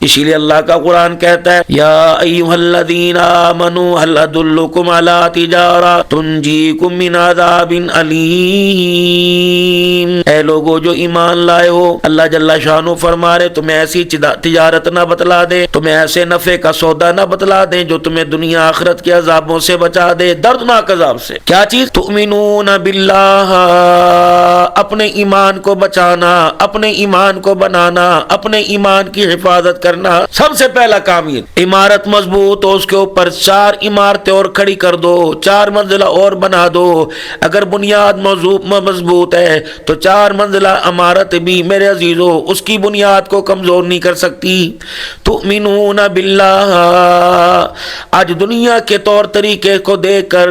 اسی لیے اللہ کا قرآن کہتا ہے یا ایھا الذین آمنوا هل ادلکم علی تجارہ تنجیکم من عذاب علیم، اے لوگو جو ایمان لائے ہو، اللہ جل شانہ فرما رہے تمہیں ایسی تجارت نہ بتلا دے، تمہیں ایسے نفع کا سودا نہ بتلا دیں جو تمہیں دنیا آخرت کے عذابوں سے بچا دے، دردناک عذاب سے۔ کیا چیز؟ تؤمنون باللہ، اپنے ایمان کو بچانا، اپنے ایمان کو بنانا، اپنے ایمان کی حفاظت کرنا، سب سے پہلا کام یہ۔ عمارت مضبوط ہو اس کے اوپر 4 عمارتیں اور کھڑی کر دو، 4 منزلہ اور بنا دو۔ اگر بنیاد مضبوط ہے تو 4 منزلہ عمارت بھی میرے عزیزو اس کی بنیاد کو کمزور نہیں کر سکتی۔ تؤمنون باللہ، آج دنیا کے طور طریقے کو دیکھ کر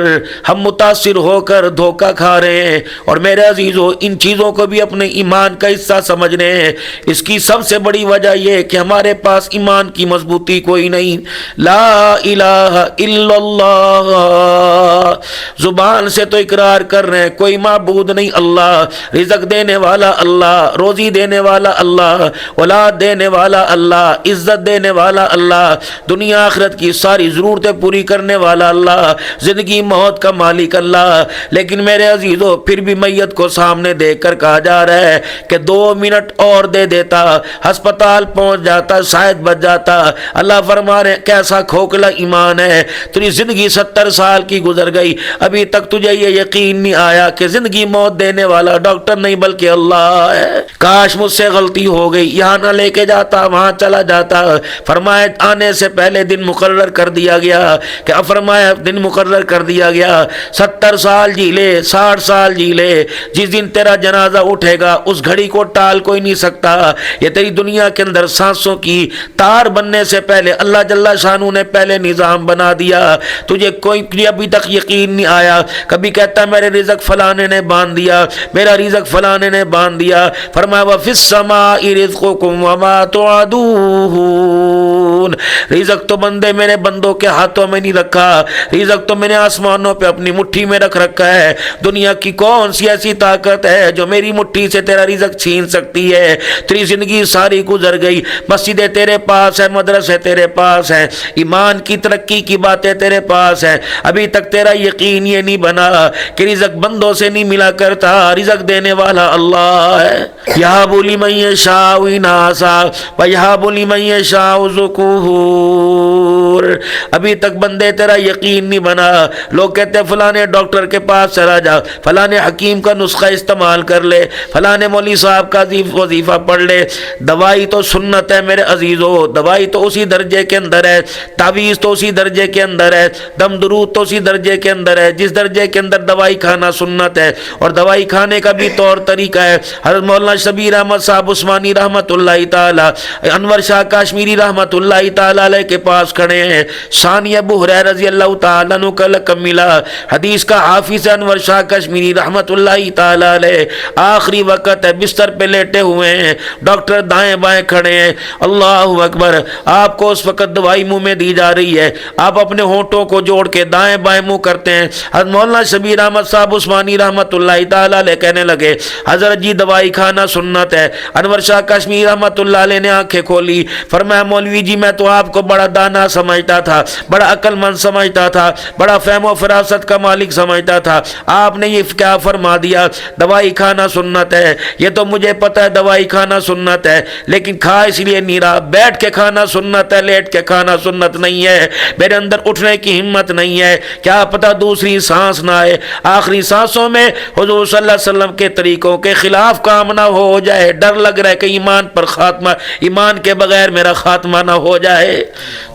ہم متاثر ہو کر دھوکہ کھا رہے ہیں، اور میرے عزیزو ان چیزوں کو بھی اپنے ایمان کا حصہ سمجھ رہے ہیں۔ اس کی سب سے بڑی وجہ یہ کہ ہمارے پاس ایمان کی مضبوطی کوئی نہیں۔ لا الہ الا اللہ، زبان سے تو اقرار کر رہے ہیں کوئی معبود نہیں اللہ، رزق دینے والا اللہ، روزی دینے والا اللہ، اولاد دینے والا اللہ، عزت دینے والا اللہ، دنیا آخرت کی ساری ضرورتیں پوری کرنے والا اللہ، زندگی موت کا مالک اللہ۔ لیکن میرے عزیزو پھر بھی میت کو سامنے دیکھ کر کہا جا رہا ہے کہ 2 منٹ اور دے دیتا، ہسپتال پہنچ جاتا، شاید بچ جاتا۔ اللہ فرما رہے کیسا کھوکھلا ایمان ہے، تیری زندگی 70 سال کی گزر گئی، ابھی تک تجھے یہ یقین نہیں آیا کہ زندگی موت دینے والا ڈاکٹر نہیں بلکہ اللہ ہے۔ کاش مجھ سے غلطی ہو گئی، یہاں نہ لے کے جاتا، وہاں چلا جاتا۔ فرمایا آنے سے پہلے دن مقرر کر دیا گیا، کہ فرمایا دن مقرر کر دیا گیا، 70 سال جی لے، 60 سال جی لے، جس دن تیرا جنازہ اٹھے گا اس گھڑی کو ٹال کوئی نہیں سکتا۔ یہ تیری دنیا کے اندر سانسوں کی تار بننے سے پہلے اللہ جل شانہ نے پہلے نظام بنا دیا، تجھے کوئی ابھی تک یقین نہیں آیا۔ کبھی کہتا میرے رزق فلانے نے باندھ دیا، میرا رزق فلانے نے باندھ دیا۔ فرمایا وَفِي السَّمَاءِ رِزْقُكُمْ وَمَا تُوعَدُونَ، رزق تو بندے میرے بندوں کے ہاتھوں میں نہیں رکھا، رزق تو میں نے آسمانوں پہ اپنی مٹھی میں رکھ رکھا ہے۔ دنیا کی کون سی ایسی طاقت ہے جو میری مٹھی سے تیرا رزق چھین سکتی ہے؟ تیری زندگی ساری گزر گئی، مسجدیں تیرے پاس ہے، مدرسے تیرے پاس ہیں، ایمان کی ترقی کی باتیں تیرے پاس ہیں، ابھی تک تیرا یقین یہ نہیں بنا کہ رزق بندوں سے نہیں ملا کرتا، رزق دینے والا اللہ ہے۔ یہب لمن یشاء اناثا ویہب لمن یشاء ذکور، ابھی تک بندے تیرا یقین نہیں بنا۔ لوگ کہتے ہیں فلانے ڈاکٹر کے پاس چلا جا، فلانے حکیم کا نسخہ استعمال کر لے، فلانے مولوی صاحب کا وظیفہ پڑھ لے۔ دوائی تو سنت ہے میرے عزیزو، دوائی تو اسی درجے کے اندر ہے، تعویذ تو اسی درجے کے اندر ہے، دم درود تو اسی درجے کے اندر ہے جس درجے کے اندر دوائی کھانا سنت ہے۔ اور دوائی کھانے کا بھی طور طریقہ ہے۔ حضرت مولانا شبیر احمد صاحب عثمانی رحمۃ اللہ تعالی، انور شاہ کاشمیری رحمۃ اللہ تعالی علیہ کے پاس کھڑے ہیں، ثانی ابو ہریرہ رضی اللہ تعالیٰ عنہ کا لقب ملا، حدیث کا حافظ انور شاہ کاشمیری رحمۃ اللہ تعالی علیہ، آخری وقت ہے، بستر پہ لیٹے ہوئے ہیں، ڈاکٹر دائیں بائیں کھڑے ہیں، اللہ اکبر، آپ کو اس وقت دوائی منہ میں دی جا رہی ہے، آپ اپنے ہونٹوں کو جوڑ کے دائیں بائیں منہ کرتے ہیں۔ حضرت مولانا شبیر احمد صاحب عثمانی رحمۃ اللہ تعالی علیہ کہنے لگے حضرت جی دوائی کھانا سنت ہے۔ انور شاہ کاشمیری رحمۃ اللہ علیہ نے آنکھیں کھولی، فرمایا مولوی جی میں تو آپ کو بڑا دانا سمجھتا تھا، بڑا عقل مند سمجھتا تھا، بڑا فہم و فراست کا مالک سمجھتا تھا، آپ نے یہ کیا فرما دیا دوائی کھانا سنت ہے؟ یہ تو مجھے پتہ ہے دوائی کھانا سنت ہے، لیکن کھا اس لیے نہیں رہا، بیٹھ کے کھانا سنت ہے، لیٹ کے کھانا سنت نہیں ہے، میرے اندر اٹھنے کی ہمت نہیں ہے، کیا پتہ دوسری سانس نہ آئے، آخری سانسوں میں حضور صلی اللہ علیہ وسلم کے طریقوں کے خلاف کام نہ ہو جائے، ڈر لگ رہا ہے کہ ایمان پر خاتمہ، ایمان کے بغیر میرا خاتمہ نہ ہو جائے۔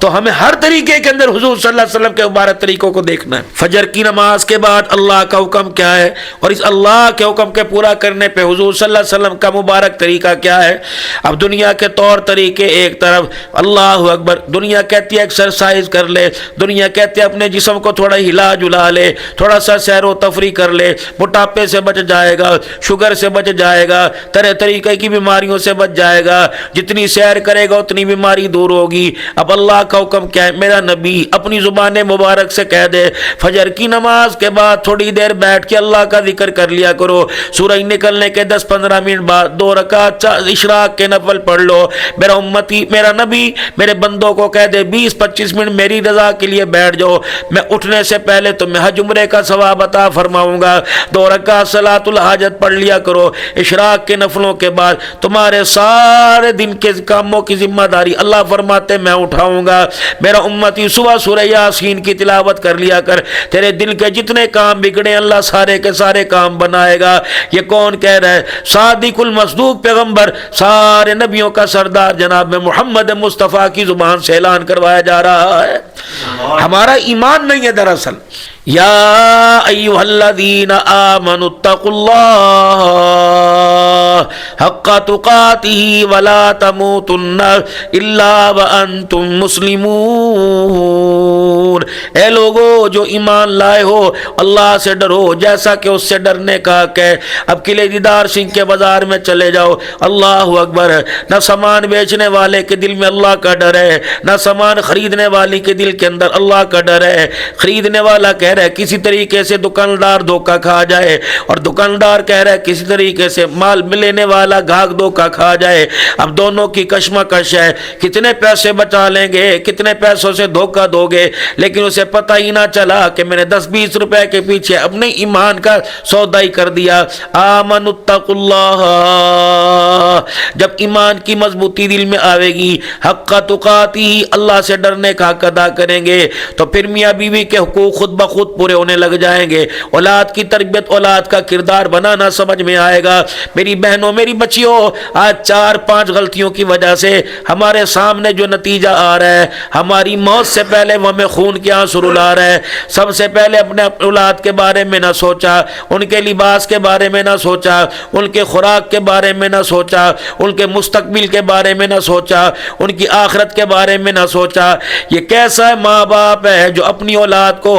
تو ہمیں ہر طریقے کے اندر حضور صلی اللہ علیہ وسلم کے مبارک طریقوں کو دیکھنا ہے۔ فجر کی نماز کے بعد اللہ کا حکم کیا ہے، اور اس اللہ کے حکم کے پورا کرنے پہ حضور صلی اللہ علیہ وسلم کا مبارک طریقہ کیا ہے؟ اب دنیا کے طور طریقے ایک طرف، اللہ اکبر، دنیا کہتی ہے ایکسرسائز کر لے، دنیا کہتی ہے اپنے جسم کو تھوڑا ہلا جلا لے، تھوڑا سا سیر و تفریح کر لے، موٹاپے سے بچ جائے گا، شوگر سے بچ جائے گا، طرح طریقے کی بیماریوں سے بچ جائے گا، جتنی سیر کرے گا اتنی بیماری دور ہوگی۔ اب اللہ کا حکم کیا ہے؟ میرا نبی اپنی زبان مبارک سے کہہ دے فجر کی نماز کے بعد تھوڑی دیر بیٹھ کے اللہ کا ذکر کر لیا کرو، سورج نکلنے کے 10-15 منٹ بعد 2 رکعت اشراق کے نفل پڑھ لو، میرا امت امتی میرا نبی میرے بندوں کو کہہ دے 20-25 منٹ میری رضا کے لیے بیٹھ جاؤ، میں اٹھنے سے پہلے تمہیں حج عمرے کا ثواب عطا فرماؤں گا، 2 رکعت صلاۃ الحاجت پڑھ لیا کرو، اشراق کے نفلوں کے بعد تمہارے سارے دن کے کاموں کی ذمہ داری اللہ فرماتے میں اٹھاؤں گا۔ میرا امتی صبح سورہ یاسین کی تلاوت کر لیا کر، تیرے دل کے جتنے کام بگڑے اللہ سارے کے سارے کام بنائے گا۔ یہ کون کہہ رہا ہے؟ صادق المصدوق پیغمبر، سارے نبیوں کا سردار جناب محمد مصطفیٰ کی زبان سے اعلان کروایا جا رہا ہے۔ ہمارا ایمان نہیں ہے دراصل۔ یا ایھا الذین آمنوا اتقوا اللہ حق تقاتہ ولا تموتن الا وانتم مسلمون۔ اے لوگو جو ایمان لائے ہو اللہ سے ڈرو جیسا کہ اس سے ڈرنے کا حق ہے۔ اب قلعہ دیدار سنگھ کے بازار میں چلے جاؤ، اللہ اکبر، نہ سامان بیچنے والے کے دل میں اللہ کا ڈر ہے، نہ سامان خریدنے والے کے دل کے اندر اللہ کا ڈر ہے۔ خریدنے والا کہہ رہا ہے کسی طریقے سے دکاندار دھوکہ کھا جائے، اور دکاندار کہہ رہا ہے کسی طریقے سے مال لینے والا گاہک دھوکہ کھا جائے۔ اب دونوں کی کشمکش ہے، کتنے پیسے بچا لیں گے، کتنے پیسوں سے دھوکہ دو گے، لیکن اسے پتہ ہی نہ چلا کہ میں نے 10-20 روپے کے پیچھے اپنے ایمان کا سودا ہی کر دیا۔ آمنوا اتقوا اللہ، جب ایمان کی مضبوطی دل میں آئے گی، حق تقاتہ اللہ سے ڈرنے کا حق ادا کریں گے، تو پھر میاں بیوی کے حقوق خود بخود پورے ہونے لگ جائیں گے۔ اولاد کی تربیت، اولاد کا کردار بنانا سمجھ میں آئے گا۔ میری بہنوں، میری بچیوں، آج 4-5 غلطیوں کی وجہ سے ہمارے سامنے جو نتیجہ آ رہا ہے، ہماری موت سے پہلے وہ ہمیں خون کے آنسو رلا رہا ہے۔ سب سے پہلے اپنے اولاد کے بارے میں نہ سوچا، ان کے لباس کے بارے میں نہ سوچا، ان کے خوراک کے بارے میں نہ سوچا، ان کے مستقبل کے بارے میں نہ سوچا، ان کی آخرت کے بارے میں نہ سوچا۔ یہ کیسا ماں باپ ہے جو اپنی اولاد کو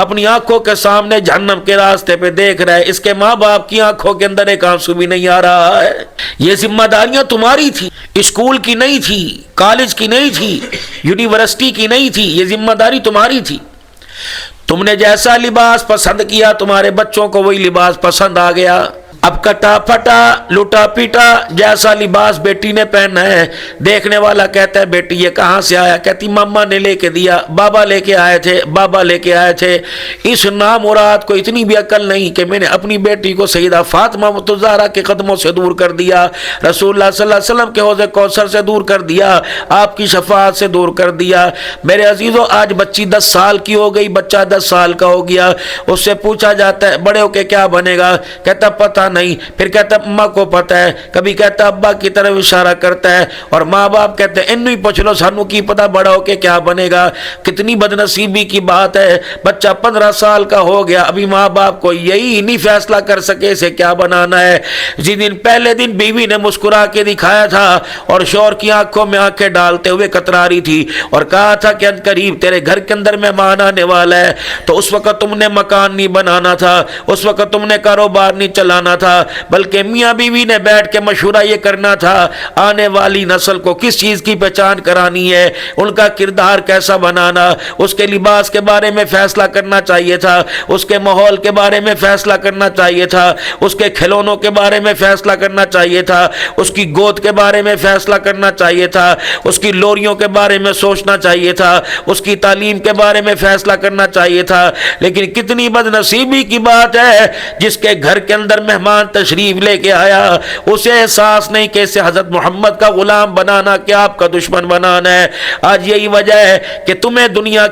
اپنی آنکھوں کے سامنے جہنم کے راستے پہ دیکھ رہا ہے، اس کے ماں باپ کی آنکھوں کے اندر ایک آنسو بھی نہیں آ رہا ہے۔ یہ ذمہ داریاں تمہاری تھی، اسکول کی نہیں تھی، کالج کی نہیں تھی، یونیورسٹی کی نہیں تھی، یہ ذمہ داری تمہاری تھی۔ تم نے جیسا لباس پسند کیا تمہارے بچوں کو وہی لباس پسند آ گیا۔ اب کٹا پھٹا لوٹا پیٹا جیسا لباس بیٹی نے پہنا ہے، دیکھنے والا کہتا ہے بیٹی یہ کہاں سے آیا؟ کہتی ماما نے لے کے دیا، بابا لے کے آئے تھے، بابا لے کے آئے تھے۔ اس نامراد کو اتنی بھی عقل نہیں کہ میں نے اپنی بیٹی کو سیدہ فاطمہ الزہرا کے قدموں سے دور کر دیا، رسول اللہ صلی اللہ علیہ وسلم کے حوض کوثر سے دور کر دیا، آپ کی شفاعت سے دور کر دیا۔ میرے عزیزو، آج بچی 10 سال کی ہو گئی، بچہ 10 سال کا ہو گیا، اس سے پوچھا جاتا ہے بڑے ہو کے کیا بنے گا؟ کہتا پتہ نہیں، پھر کہتا اماں کو پتہ ہے، کبھی کہتا ابا کی طرف اشارہ کرتا ہے، اور ماں باپ کہتے ہیں انہوں ہی پوچھ لو سانو کی پتہ بڑا ہو کے کیا بنے گا۔ کتنی بدنصیبی کی بات ہے، بچہ 15 سال کا ہو گیا، ابھی ماں باپ کو یہی نہیں فیصلہ کر سکے اسے کیا بنانا ہے۔ جس دن پہلے دن بیوی نے مسکرا کے دکھایا تھا اور شوہر کی آنکھوں میں آنکھیں ڈالتے ہوئے کترا رہی تھی اور کہا تھا کہ قریب تیرے گھر کے اندر مہمان آنے والا ہے، تو اس وقت تم نے مکان نہیں بنانا تھا، اس وقت تم نے کاروبار نہیں چلانا تھا، بلکہ میاں بیوی نے بیٹھ کے مشورہ یہ کرنا تھا آنے والی نسل کو کس چیز کی پہچان کرانی ہے، ان کا کردار کیسا بنانا، اس کے لباس کے بارے میں فیصلہ کرنا چاہیے تھا، اس کے ماحول کے بارے میں فیصلہ کرنا چاہیے تھا، اس کے کھلونوں کے بارے میں فیصلہ کرنا چاہیے تھا، اس کی گود کے بارے میں فیصلہ کرنا چاہیے تھا، اس کی لوریوں کے بارے میں سوچنا چاہیے تھا، اس کی تعلیم کے بارے میں فیصلہ کرنا چاہیے تھا۔ لیکن کتنی بدنصیبی کی بات ہے جس کے گھر کے اندر مہمان تشریف لے کے آیا، اسے احساس نہیں کہ اسے حضرت محمد کا غلام بنانا کہ آپ کا دشمن بنانا ہے۔ آج یہی وجہ ہے کہ تمہیں دنیا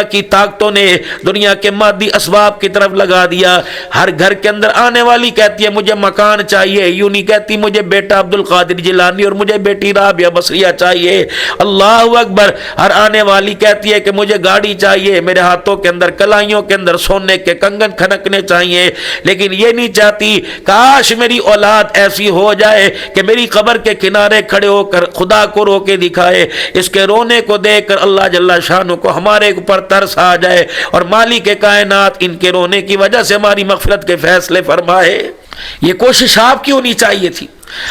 کی طاقتوں نے دنیا کے مادی اسباب کی طرف لگا دیا۔ ہر گھر کے اندر آنے والی کہتی ہے مجھے مکان چاہیے، یوں نہیں کہتی مجھے بیٹا عبد القادر جیلانی اور مجھے بیٹی رابعہ بصریہ چاہیے۔ اللہ اکبر۔ ہر آنے والی کہتی ہے کہ مجھے گاڑی چاہیے، میرے ہاتھوں کے اندر کلائیوں کے اندر سونے کے کنگن کھنکنے چاہیے، لیکن یہ نہیں چاہتی کاش میری اولاد ایسی ہو جائے کہ میری قبر کے کنارے کھڑے ہو کر خدا کو رو کے دکھائے، اس کے رونے کو دیکھ کر اللہ جل شانہ کو ہمارے اوپر ترس آ جائے اور مالک کائنات ان کے رونے کی وجہ سے ہماری مغفرت کے فیصلے فرمائے۔ یہ کوشش آپ کی ہونی چاہیے تھی۔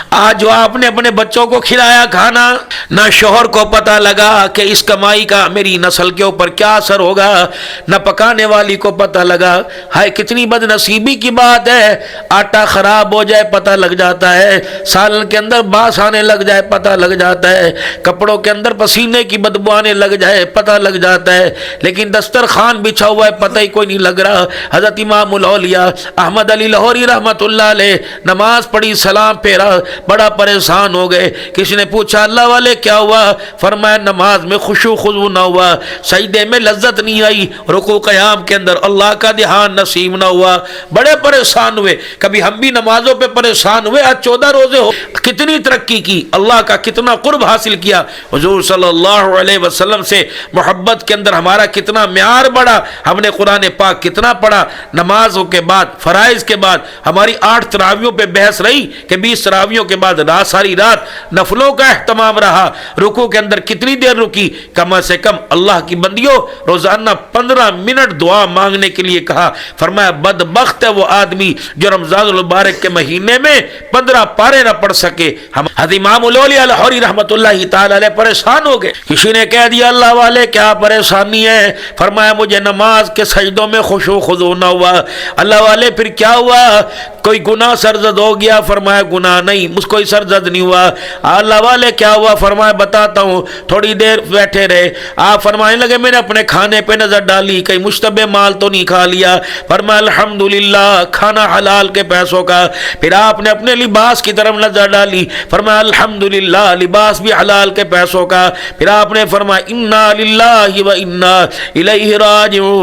آج جو آپ نے اپنے بچوں کو کھلایا کھانا، نہ شوہر کو پتہ لگا کہ اس کمائی کا میری نسل کے اوپر کیا اثر ہوگا، نہ پکانے والی کو پتہ لگا۔ ہائے کتنی بد نصیبی کی بات ہے، آٹا خراب ہو جائے پتہ لگ جاتا ہے، سالن کے اندر باس آنے لگ جائے پتہ لگ جاتا ہے، کپڑوں کے اندر پسینے کی بدبو آنے لگ جائے پتہ لگ جاتا ہے، لیکن دسترخوان بچھا ہوا ہے پتہ ہی کوئی نہیں لگ رہا۔ حضرت امام الاولیاء احمد علی لاہوری رحمت اللہ علیہ نماز پڑھی، سلام پھیرا، بڑا پریشان ہو گئے۔ کسی نے پوچھا اللہ والے کیا ہوا؟ فرمایا نماز میں خشوع خضوع نہ ہوا، سجدے میں لذت نہیں آئی، رکوع قیام کے اندر اللہ کا دھیان نصیب نہ ہوا، بڑے پریشان ہوئے۔ کبھی ہم بھی نمازوں پہ پریشان ہوئے، آج 14 روزے ہو، کتنی ترقی کی، اللہ کا کتنا قرب حاصل کیا، حضور صلی اللہ علیہ وسلم سے محبت کے اندر ہمارا کتنا معیار بڑھا، ہم نے قرآن پاک کتنا پڑھا۔ نمازوں کے بعد فرائض کے بعد ہماری 8 تراویحوں پہ بحث رہی کہ 20 تراویحوں کے بعد ساری رات نفلوں کا اہتمام رہا، رکوع کے اندر کتنی دیر رکی، کم سے کم اللہ کی بندیوں روزانہ 15 منٹ دعا مانگنے کے لیے کہا۔ فرمایا بدبخت ہے وہ آدمی جو رمضان المبارک کے مہینے میں 15 پارے نہ پڑھ سکے۔ ہم حضرت امام الاولیاء لاہوری رحمت اللہ تعالی علیہ پریشان ہو گئے۔ کسی نے کہہ دیا اللہ والے کیا پریشانی ہے؟ فرمایا مجھے نماز کے سجدوں میں خشوع خضوع نہ ہوا۔ اللہ والے پھر کیا ہوا؟ کوئی گناہ سرزد ہو گیا؟ فرمایا گناہ نہیں، مجھ کوئی سرزد نہیں ہوا۔ اللہ والے کیا ہوا؟ فرمایا بتاتا ہوں۔ تھوڑی دیر بیٹھے رہے، آپ فرمانے لگے میں نے اپنے کھانے پہ نظر ڈالی، کہیں مشتبہ مال تو نہیں کھا لیا؟ فرمایا الحمدللہ کھانا حلال کے پیسوں کا۔ پھر آپ نے اپنے لباس کی طرف نظر ڈالی، فرمایا الحمدللہ لباس بھی حلال کے پیسوں کا۔ پھر آپ نے فرمایا انا للہ و انا الیہ راجعون۔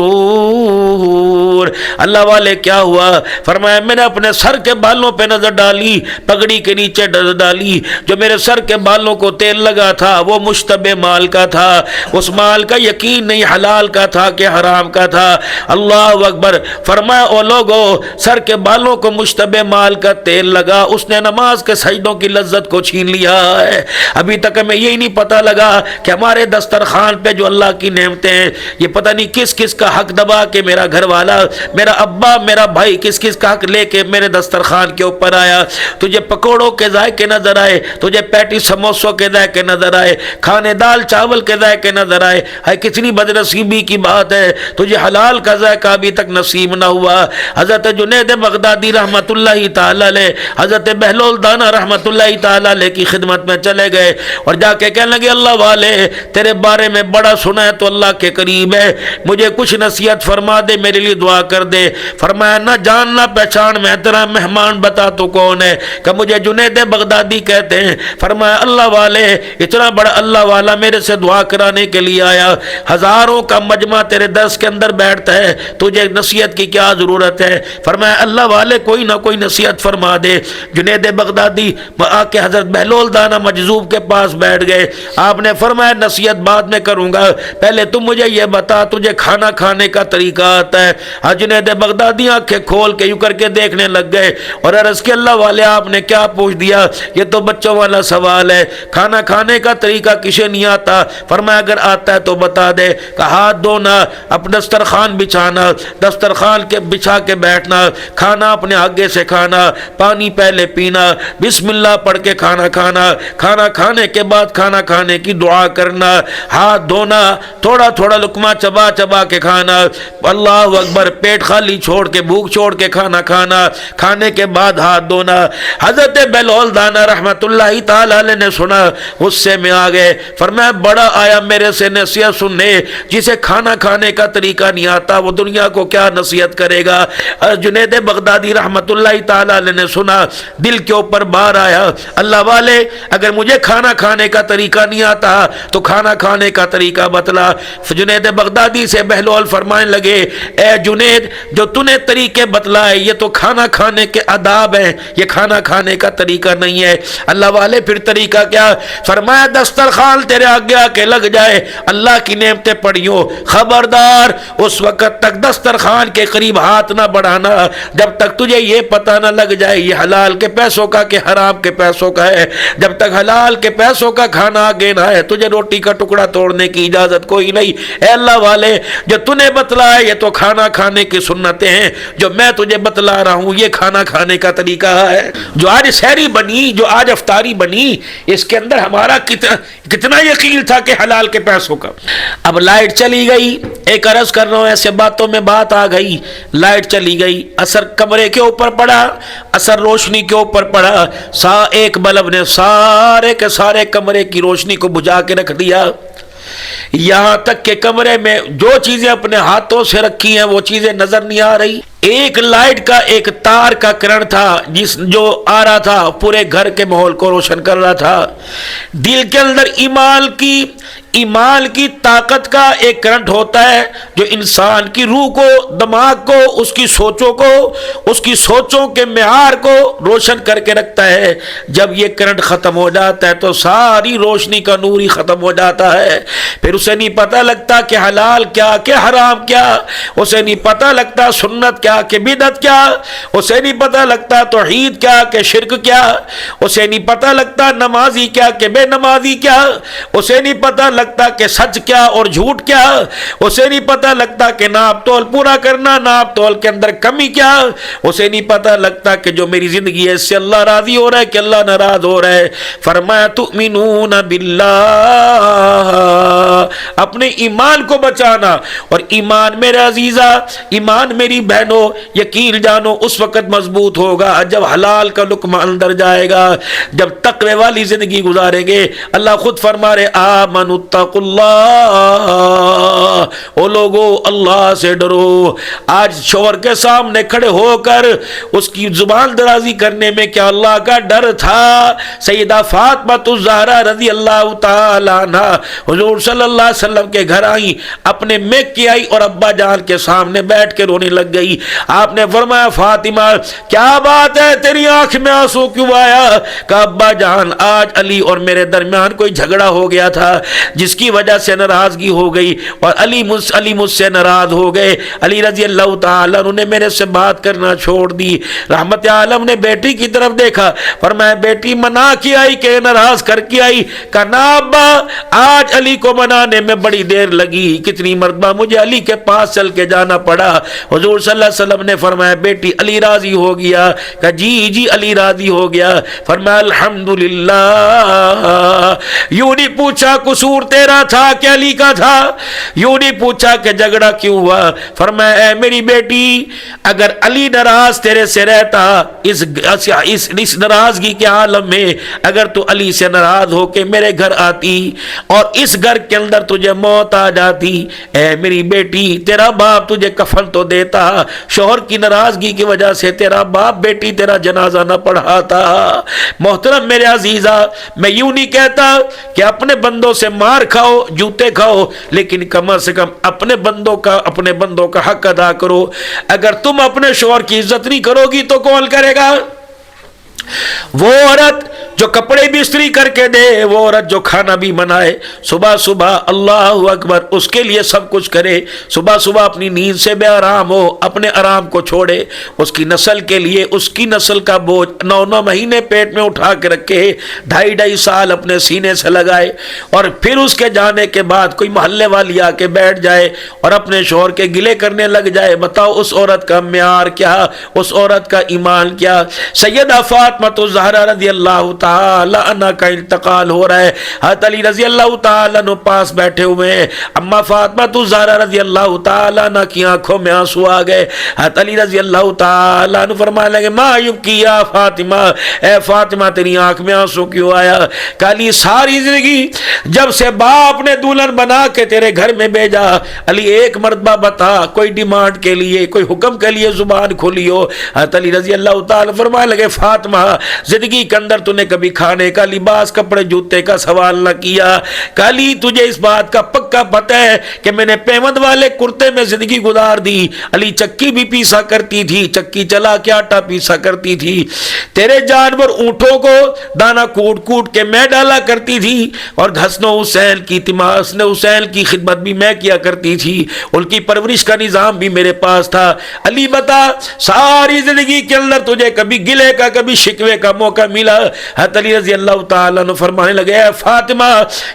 اللہ والے کیا ہوا؟ فرمایا میں نے اپنے سر کے بالوں پہ نظر ڈالی، پگڑی کے نیچے نظر ڈالی، جو میرے سر کے بالوں کو تیل لگا تھا وہ مشتبہ مال کا تھا، اس مال کا یقین نہیں حلال کا تھا کہ حرام کا تھا۔ اللہ اکبر۔ فرمایا او لوگو سر کے بالوں کو مشتبہ مال کا تیل لگا، اس نے نماز کے سجدوں کی لذت کو چھین لیا ہے۔ ابھی تک ہمیں یہی نہیں پتہ لگا کہ ہمارے دسترخوان پہ جو اللہ کی نعمتیں ہیں، یہ پتہ نہیں کس کس کا حق دبا کے میرا گھر والا، میرا ابا، میرا بھائی کس کس کا حق لے کے میرے دسترخوان کے اوپر آیا۔ تجھے پکوڑوں کے ذائقے نظر آئے، تجھے پیٹی سموسوں کے ذائقے نظر آئے، کھانے دال چاول کے ذائقے نظر آئے۔ ہے کتنی بدنصیبی کی بات ہے، تجھے حلال کا ذائقہ ابھی تک نصیب نہ ہوا۔ حضرت جنید بغدادی رحمت اللہ تعالی علیہ، حضرت بہلول دانا رحمت اللہ تعالی علیہ کی خدمت میں چلے گئے اور جا کے کہنے لگے اللہ والے تیرے بارے میں بڑا سنا ہے تو اللہ کے قریب ہے، مجھے کچھ نصیحت فرما دے، میرے لیے دعا کر دے۔ فرمایا نہ جان نہ پہچان میں تیرا مہمان بتا تو کون ہے؟ کہ مجھے جنید بغدادی کہتے ہیں۔ فرمایا اللہ والے اتنا بڑا اللہ والا میرے سے دعا کرانے کے لیے آیا، ہزاروں کا مجمع تیرے درس کے اندر بیٹھتا ہے، تجھے نصیحت کی کیا ضرورت ہے؟ فرمایا اللہ والے کوئی نہ کوئی نصیحت فرما دے۔ جنید بغدادی آ کے حضرت بہلول دانا مجذوب کے پاس بیٹھ گئے۔ آپ نے فرمایا نصیحت بعد میں کروں گا، پہلے تم مجھے یہ بتا تجھے کھانا کھانے کا طریقہ آتا ہے؟ جنید بغدادی آنکھیں کھول کے یوں کر کے دیکھنے لگ گئے اور عرض کہ اللہ والے آپ نے کیا پوچھ دیا، یہ تو بچوں والا سوال ہے، کھانا کھانے کا طریقہ کسے نہیں آتا؟ فرمایا اگر آتا ہے تو بتا دے۔ کہ ہاتھ دھونا، اپنا دسترخوان بچھانا، دسترخوان کے بچھا کے بیٹھنا، کھانا اپنے آگے سے کھانا، پانی پہلے پینا، بسم اللہ پڑھ کے کھانا کھانا، کھانا کھانے کے بعد کھانا کھانے کی دعا کرنا، ہاتھ دھونا، تھوڑا تھوڑا لقمہ چبا چبا کے کھانا، اللہ اکبر، پیٹ خالی چھوڑ کے بھوک چھوڑ کے کھانا کھانا، کھانے کے بعد ہاتھ دھونا۔ حضرت بہلول دانا رحمت اللہ تعالی علیہ نے سنا، غصے میں آ گئے۔ فرمایا بڑا آیا میرے سے نصیحت سننے، جسے کھانا کھانے کا طریقہ نہیں آتا وہ دنیا کو کیا نصیحت کرے گا؟ جنید بغدادی رحمت اللہ تعالی علیہ نے سنا، دل کے اوپر بار آیا، اللہ والے اگر مجھے کھانا کھانے کا طریقہ نہیں آتا تو کھانا کھانے کا طریقہ بتلا۔ جنید بغدادی سے بہلول فرمانے لگے اے جنید جو تو نے طریقے بتلائے یہ تو کھانا کھانے کے آداب ہیں، یہ کھانا کھانے کا طریقہ نہیں ہے۔ اللہ والے پھر طریقہ کیا؟ فرمایا دسترخوان تیرے آگے آ کے لگ جائے، اللہ کی نعمتیں پڑھیوں، خبردار اس وقت تک دسترخوان کے قریب ہاتھ نہ بڑھانا جب تک تجھے یہ پتہ نہ لگ جائے یہ حلال کے پیسوں کا کہ حرام کے پیسوں کا ہے۔ جب تک حلال کے پیسوں کا کھانا آگے نہ ہے تجھے روٹی کا ٹکڑا توڑنے کی اجازت کوئی نہیں۔ اے اللہ والے جو تو نے بتلایا یہ تو کھانا کھانے کی سنتیں ہیں، جو میں تجھے بتلا رہا ہوں یہ کھانا کھانے کا طریقہ ہے۔ جو آج سحری بنی، جو آج افطاری بنی، اس کے اندر ہمارا کتنا یقین تھا کہ حلال کے پیسوں کا۔ اب لائٹ چلی گئی، ایک عرض کر رہا ہوں، ایسے باتوں میں بات آ گئی، لائٹ چلی گئی، اثر کمرے کے اوپر پڑا، اثر روشنی کے اوپر پڑا، ایک بلب نے سارے کے سارے کمرے کی روشنی کو بجھا کے رکھ دیا، یہاں تک کہ کمرے میں جو چیزیں اپنے ہاتھوں سے رکھی ہیں وہ چیزیں نظر نہیں آ رہی۔ ایک لائٹ کا ایک تار کا کرنٹ تھا جو آ رہا تھا، پورے گھر کے ماحول کو روشن کر رہا تھا۔ دل کے اندر ایمان کی طاقت کا ایک کرنٹ ہوتا ہے جو انسان کی روح کو، دماغ کو، اس کی سوچوں کے معیار کو روشن کر کے رکھتا ہے۔ جب یہ کرنٹ ختم ہو جاتا ہے تو ساری روشنی کا نور ہی ختم ہو جاتا ہے، پھر اسے نہیں پتہ لگتا کہ حلال کیا کہ حرام کیا، اسے نہیں پتہ لگتا سنت کیا کہ بدعت کیا، اسے نہیں پتہ لگتا توحید کیا کہ شرک کیا، اسے نہیں پتہ لگتا نمازی کیا کہ بے نمازی کیا، اسے نہیں پتہ لگتا کہ سچ کیا اور جھوٹ کیا، اسے نہیں پتہ لگتا کہ ناپ تول پورا کرنا، ناپ تول کے اندر کمی کیا، اسے نہیں پتہ لگتا کہ جو میری زندگی ہے اس سے اللہ راضی ہو رہا ہے کہ اللہ ناراض ہو رہا ہے۔ فرمایا تؤمنون باللہ، اپنے ایمان کو بچانا، اور ایمان میرے عزیزہ، ایمان میری بہنوں، یقین جانو اس وقت مضبوط ہوگا جب حلال کا لقمہ اندر جائے گا، جب تقوی والی زندگی گزاریں گے۔ اللہ خود فرما رہے آمنوا اتقوا اللہ، او لوگو اللہ سے ڈرو۔ آج شوہر کے سامنے کھڑے ہو کر اس کی زبان درازی کرنے میں کیا اللہ کا ڈر تھا؟ سیدہ فاطمہ الزہرا رضی اللہ تعالی عنہ حضور صلی اللہ علیہ وسلم کے گھر آئی، اپنے میکے آئی اور ابا جان کے سامنے بیٹھ کے رونے لگ گئی۔ آپ نے فرمایا فاطمہ کیا بات ہے، تیری آنکھ میں آنسو کیوں آیا؟ کہا ابا جان آج علی اور میرے درمیان کوئی جھگڑا ہو گیا تھا جس کی وجہ سے ناراضگی ہو گئی، اور علی مجھ سے ناراض ہو گئے، علی رضی اللہ تعالیٰ انہوں نے میرے سے بات کرنا چھوڑ دی۔ رحمت عالم نے بیٹی کی طرف دیکھا، فرمایا بیٹی منا کی آئی کہ ناراض کر کے آئی؟ کہا نا ابا آج علی کو منانے میں بڑی دیر لگی، کتنی مرتبہ مجھے علی کے پاس چل کے جانا پڑا۔ حضور صلی اللہ علیہ وسلم نے فرمایا بیٹی علی راضی ہو گیا؟ کہا جی علی راضی ہو گیا۔ فرمایا الحمدللہ، یوں نہیں پوچھا قصور تیرا تھا کہ علی کا تھا، یوں نہیں پوچھا کہ جھگڑا کیوں ہوا۔ فرمایا اے میری بیٹی اگر علی ناراض تیرے سے رہتا اس ناراضگی کے عالم میں، اگر تو علی سے ناراض ہو کے میرے گھر آتی اور اس گھر کے اندر تجھے موت آ جاتی، اے میری بیٹی تیرا باپ تجھے کفن تو دیتا، شوہر کی ناراضگی کی وجہ سے تیرا باپ بیٹی تیرا جنازہ نہ پڑھاتا۔ محترم میرے عزیزہ، میں یوں نہیں کہتا کہ اپنے بندوں سے مار کھاؤ، جوتے کھاؤ، لیکن کم از کم اپنے بندوں کا حق ادا کرو۔ اگر تم اپنے شوہر کی عزت نہیں کرو گی تو کون کرے گا؟ وہ عورت جو کپڑے بھی استری کر کے دے، وہ عورت جو کھانا بھی بنائے، صبح صبح اللہ اکبر اس کے لیے سب کچھ کرے، صبح صبح اپنی نیند سے بے آرام ہو، اپنے آرام کو چھوڑے، اس کی نسل کے لیے اس کی نسل کا بوجھ 9 مہینے پیٹ میں اٹھا کے رکھے، 2.5 سال اپنے سینے سے لگائے، اور پھر اس کے جانے کے بعد کوئی محلے والی آ کے بیٹھ جائے اور اپنے شوہر کے گلے کرنے لگ جائے۔ بتاؤ اس عورت کا معیار کیا، اس عورت کا ایمان کیا؟ سیدہ فاطمہ الزہرا رضی اللہ تعالی عنہ کا انتقال ہو رہا ہے، حضرت علی رضی اللہ تعالی عنہ پاس بیٹھے ہوئے ہیں، اما فاطمہ الزہرا رضی اللہ تعالی عنہ کی آنکھوں میں آنسو آ گئے۔ حضرت علی رضی اللہ تعالی عنہ فرمانے لگے ما یبکی یا فاطمہ، اے فاطمہ تیری آنکھ میں آنسو کیوں آیا؟ علی ساری زندگی جب سے باپ نے دلہن بنا کے تیرے گھر میں بھیجا، علی ایک مرتبہ بتا کوئی ڈیمانڈ کے لیے، کوئی حکم کے لیے زبان کھولی ہو؟ حضرت علی رضی اللہ تعالی فرمانے لگے فاطمہ زندگی کے اندر تو نے کبھی کھانے کا، لباس، کپڑے، جوتے کا سوال نہ کیا، کالی تجھے اس بات کا پکا پتہ ہے کہ میں نے پیمند والے کرتے میں زندگی گزار دی، علی چکی بھی پیسا کرتی تھی، چکی چلا کے آٹا پیسا کرتی تھی، تیرے جانور اونٹوں کو دانا کوٹ کوٹ کے میں ڈالا کرتی تھی، اور حسن و حسین کی خدمت بھی میں کیا کرتی تھی، ان کی پرورش کا نظام بھی میرے پاس تھا۔ علی بتا ساری زندگی کے اندر تجھے کبھی گلے کا، کبھی شکوے کا موقع ملا؟ حضرت علی رضی اللہ تعالیٰ عنہ فرمانے لگے اے فاطمہ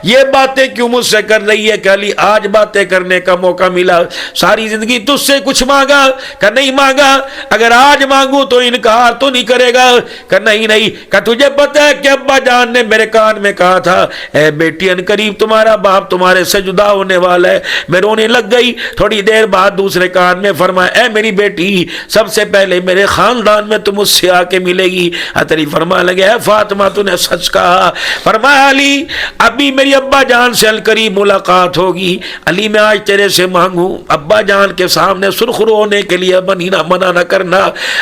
یہ باتیں کیوں مجھ سے کر رہی ہے؟ کہ علی آج باتیں کرنے کا موقع ملا، ساری زندگی تجھ سے کچھ مانگا کہ نہیں مانگا، اگر آج مانگوں تو انکار تو نہیں کرے گا؟ کہ نہیں کہ تجھے پتہ ہے کہ ابا جان نے میرے کان میں کہا تھا اے بیٹی ان قریب تمہارا باپ تمہارے سے جدا ہونے والا ہے۔ میں رونے لگ گئی، تھوڑی دیر بعد دوسرے کان میں فرمایا اے میری بیٹی سب سے پہلے میرے خاندان میں تم اس سے آ کے ملے گی۔ علی فرمانے لگے اے فاطمہ تو نے سچ کہا۔ فرمایا علی ابھی میری ابا جان سے القریب ملاقات ہوگی، علی میں آج تیرے سے مانگوں ابا جان کے سامنے سرخرو ہونے کے لیے منع نہ کرنا۔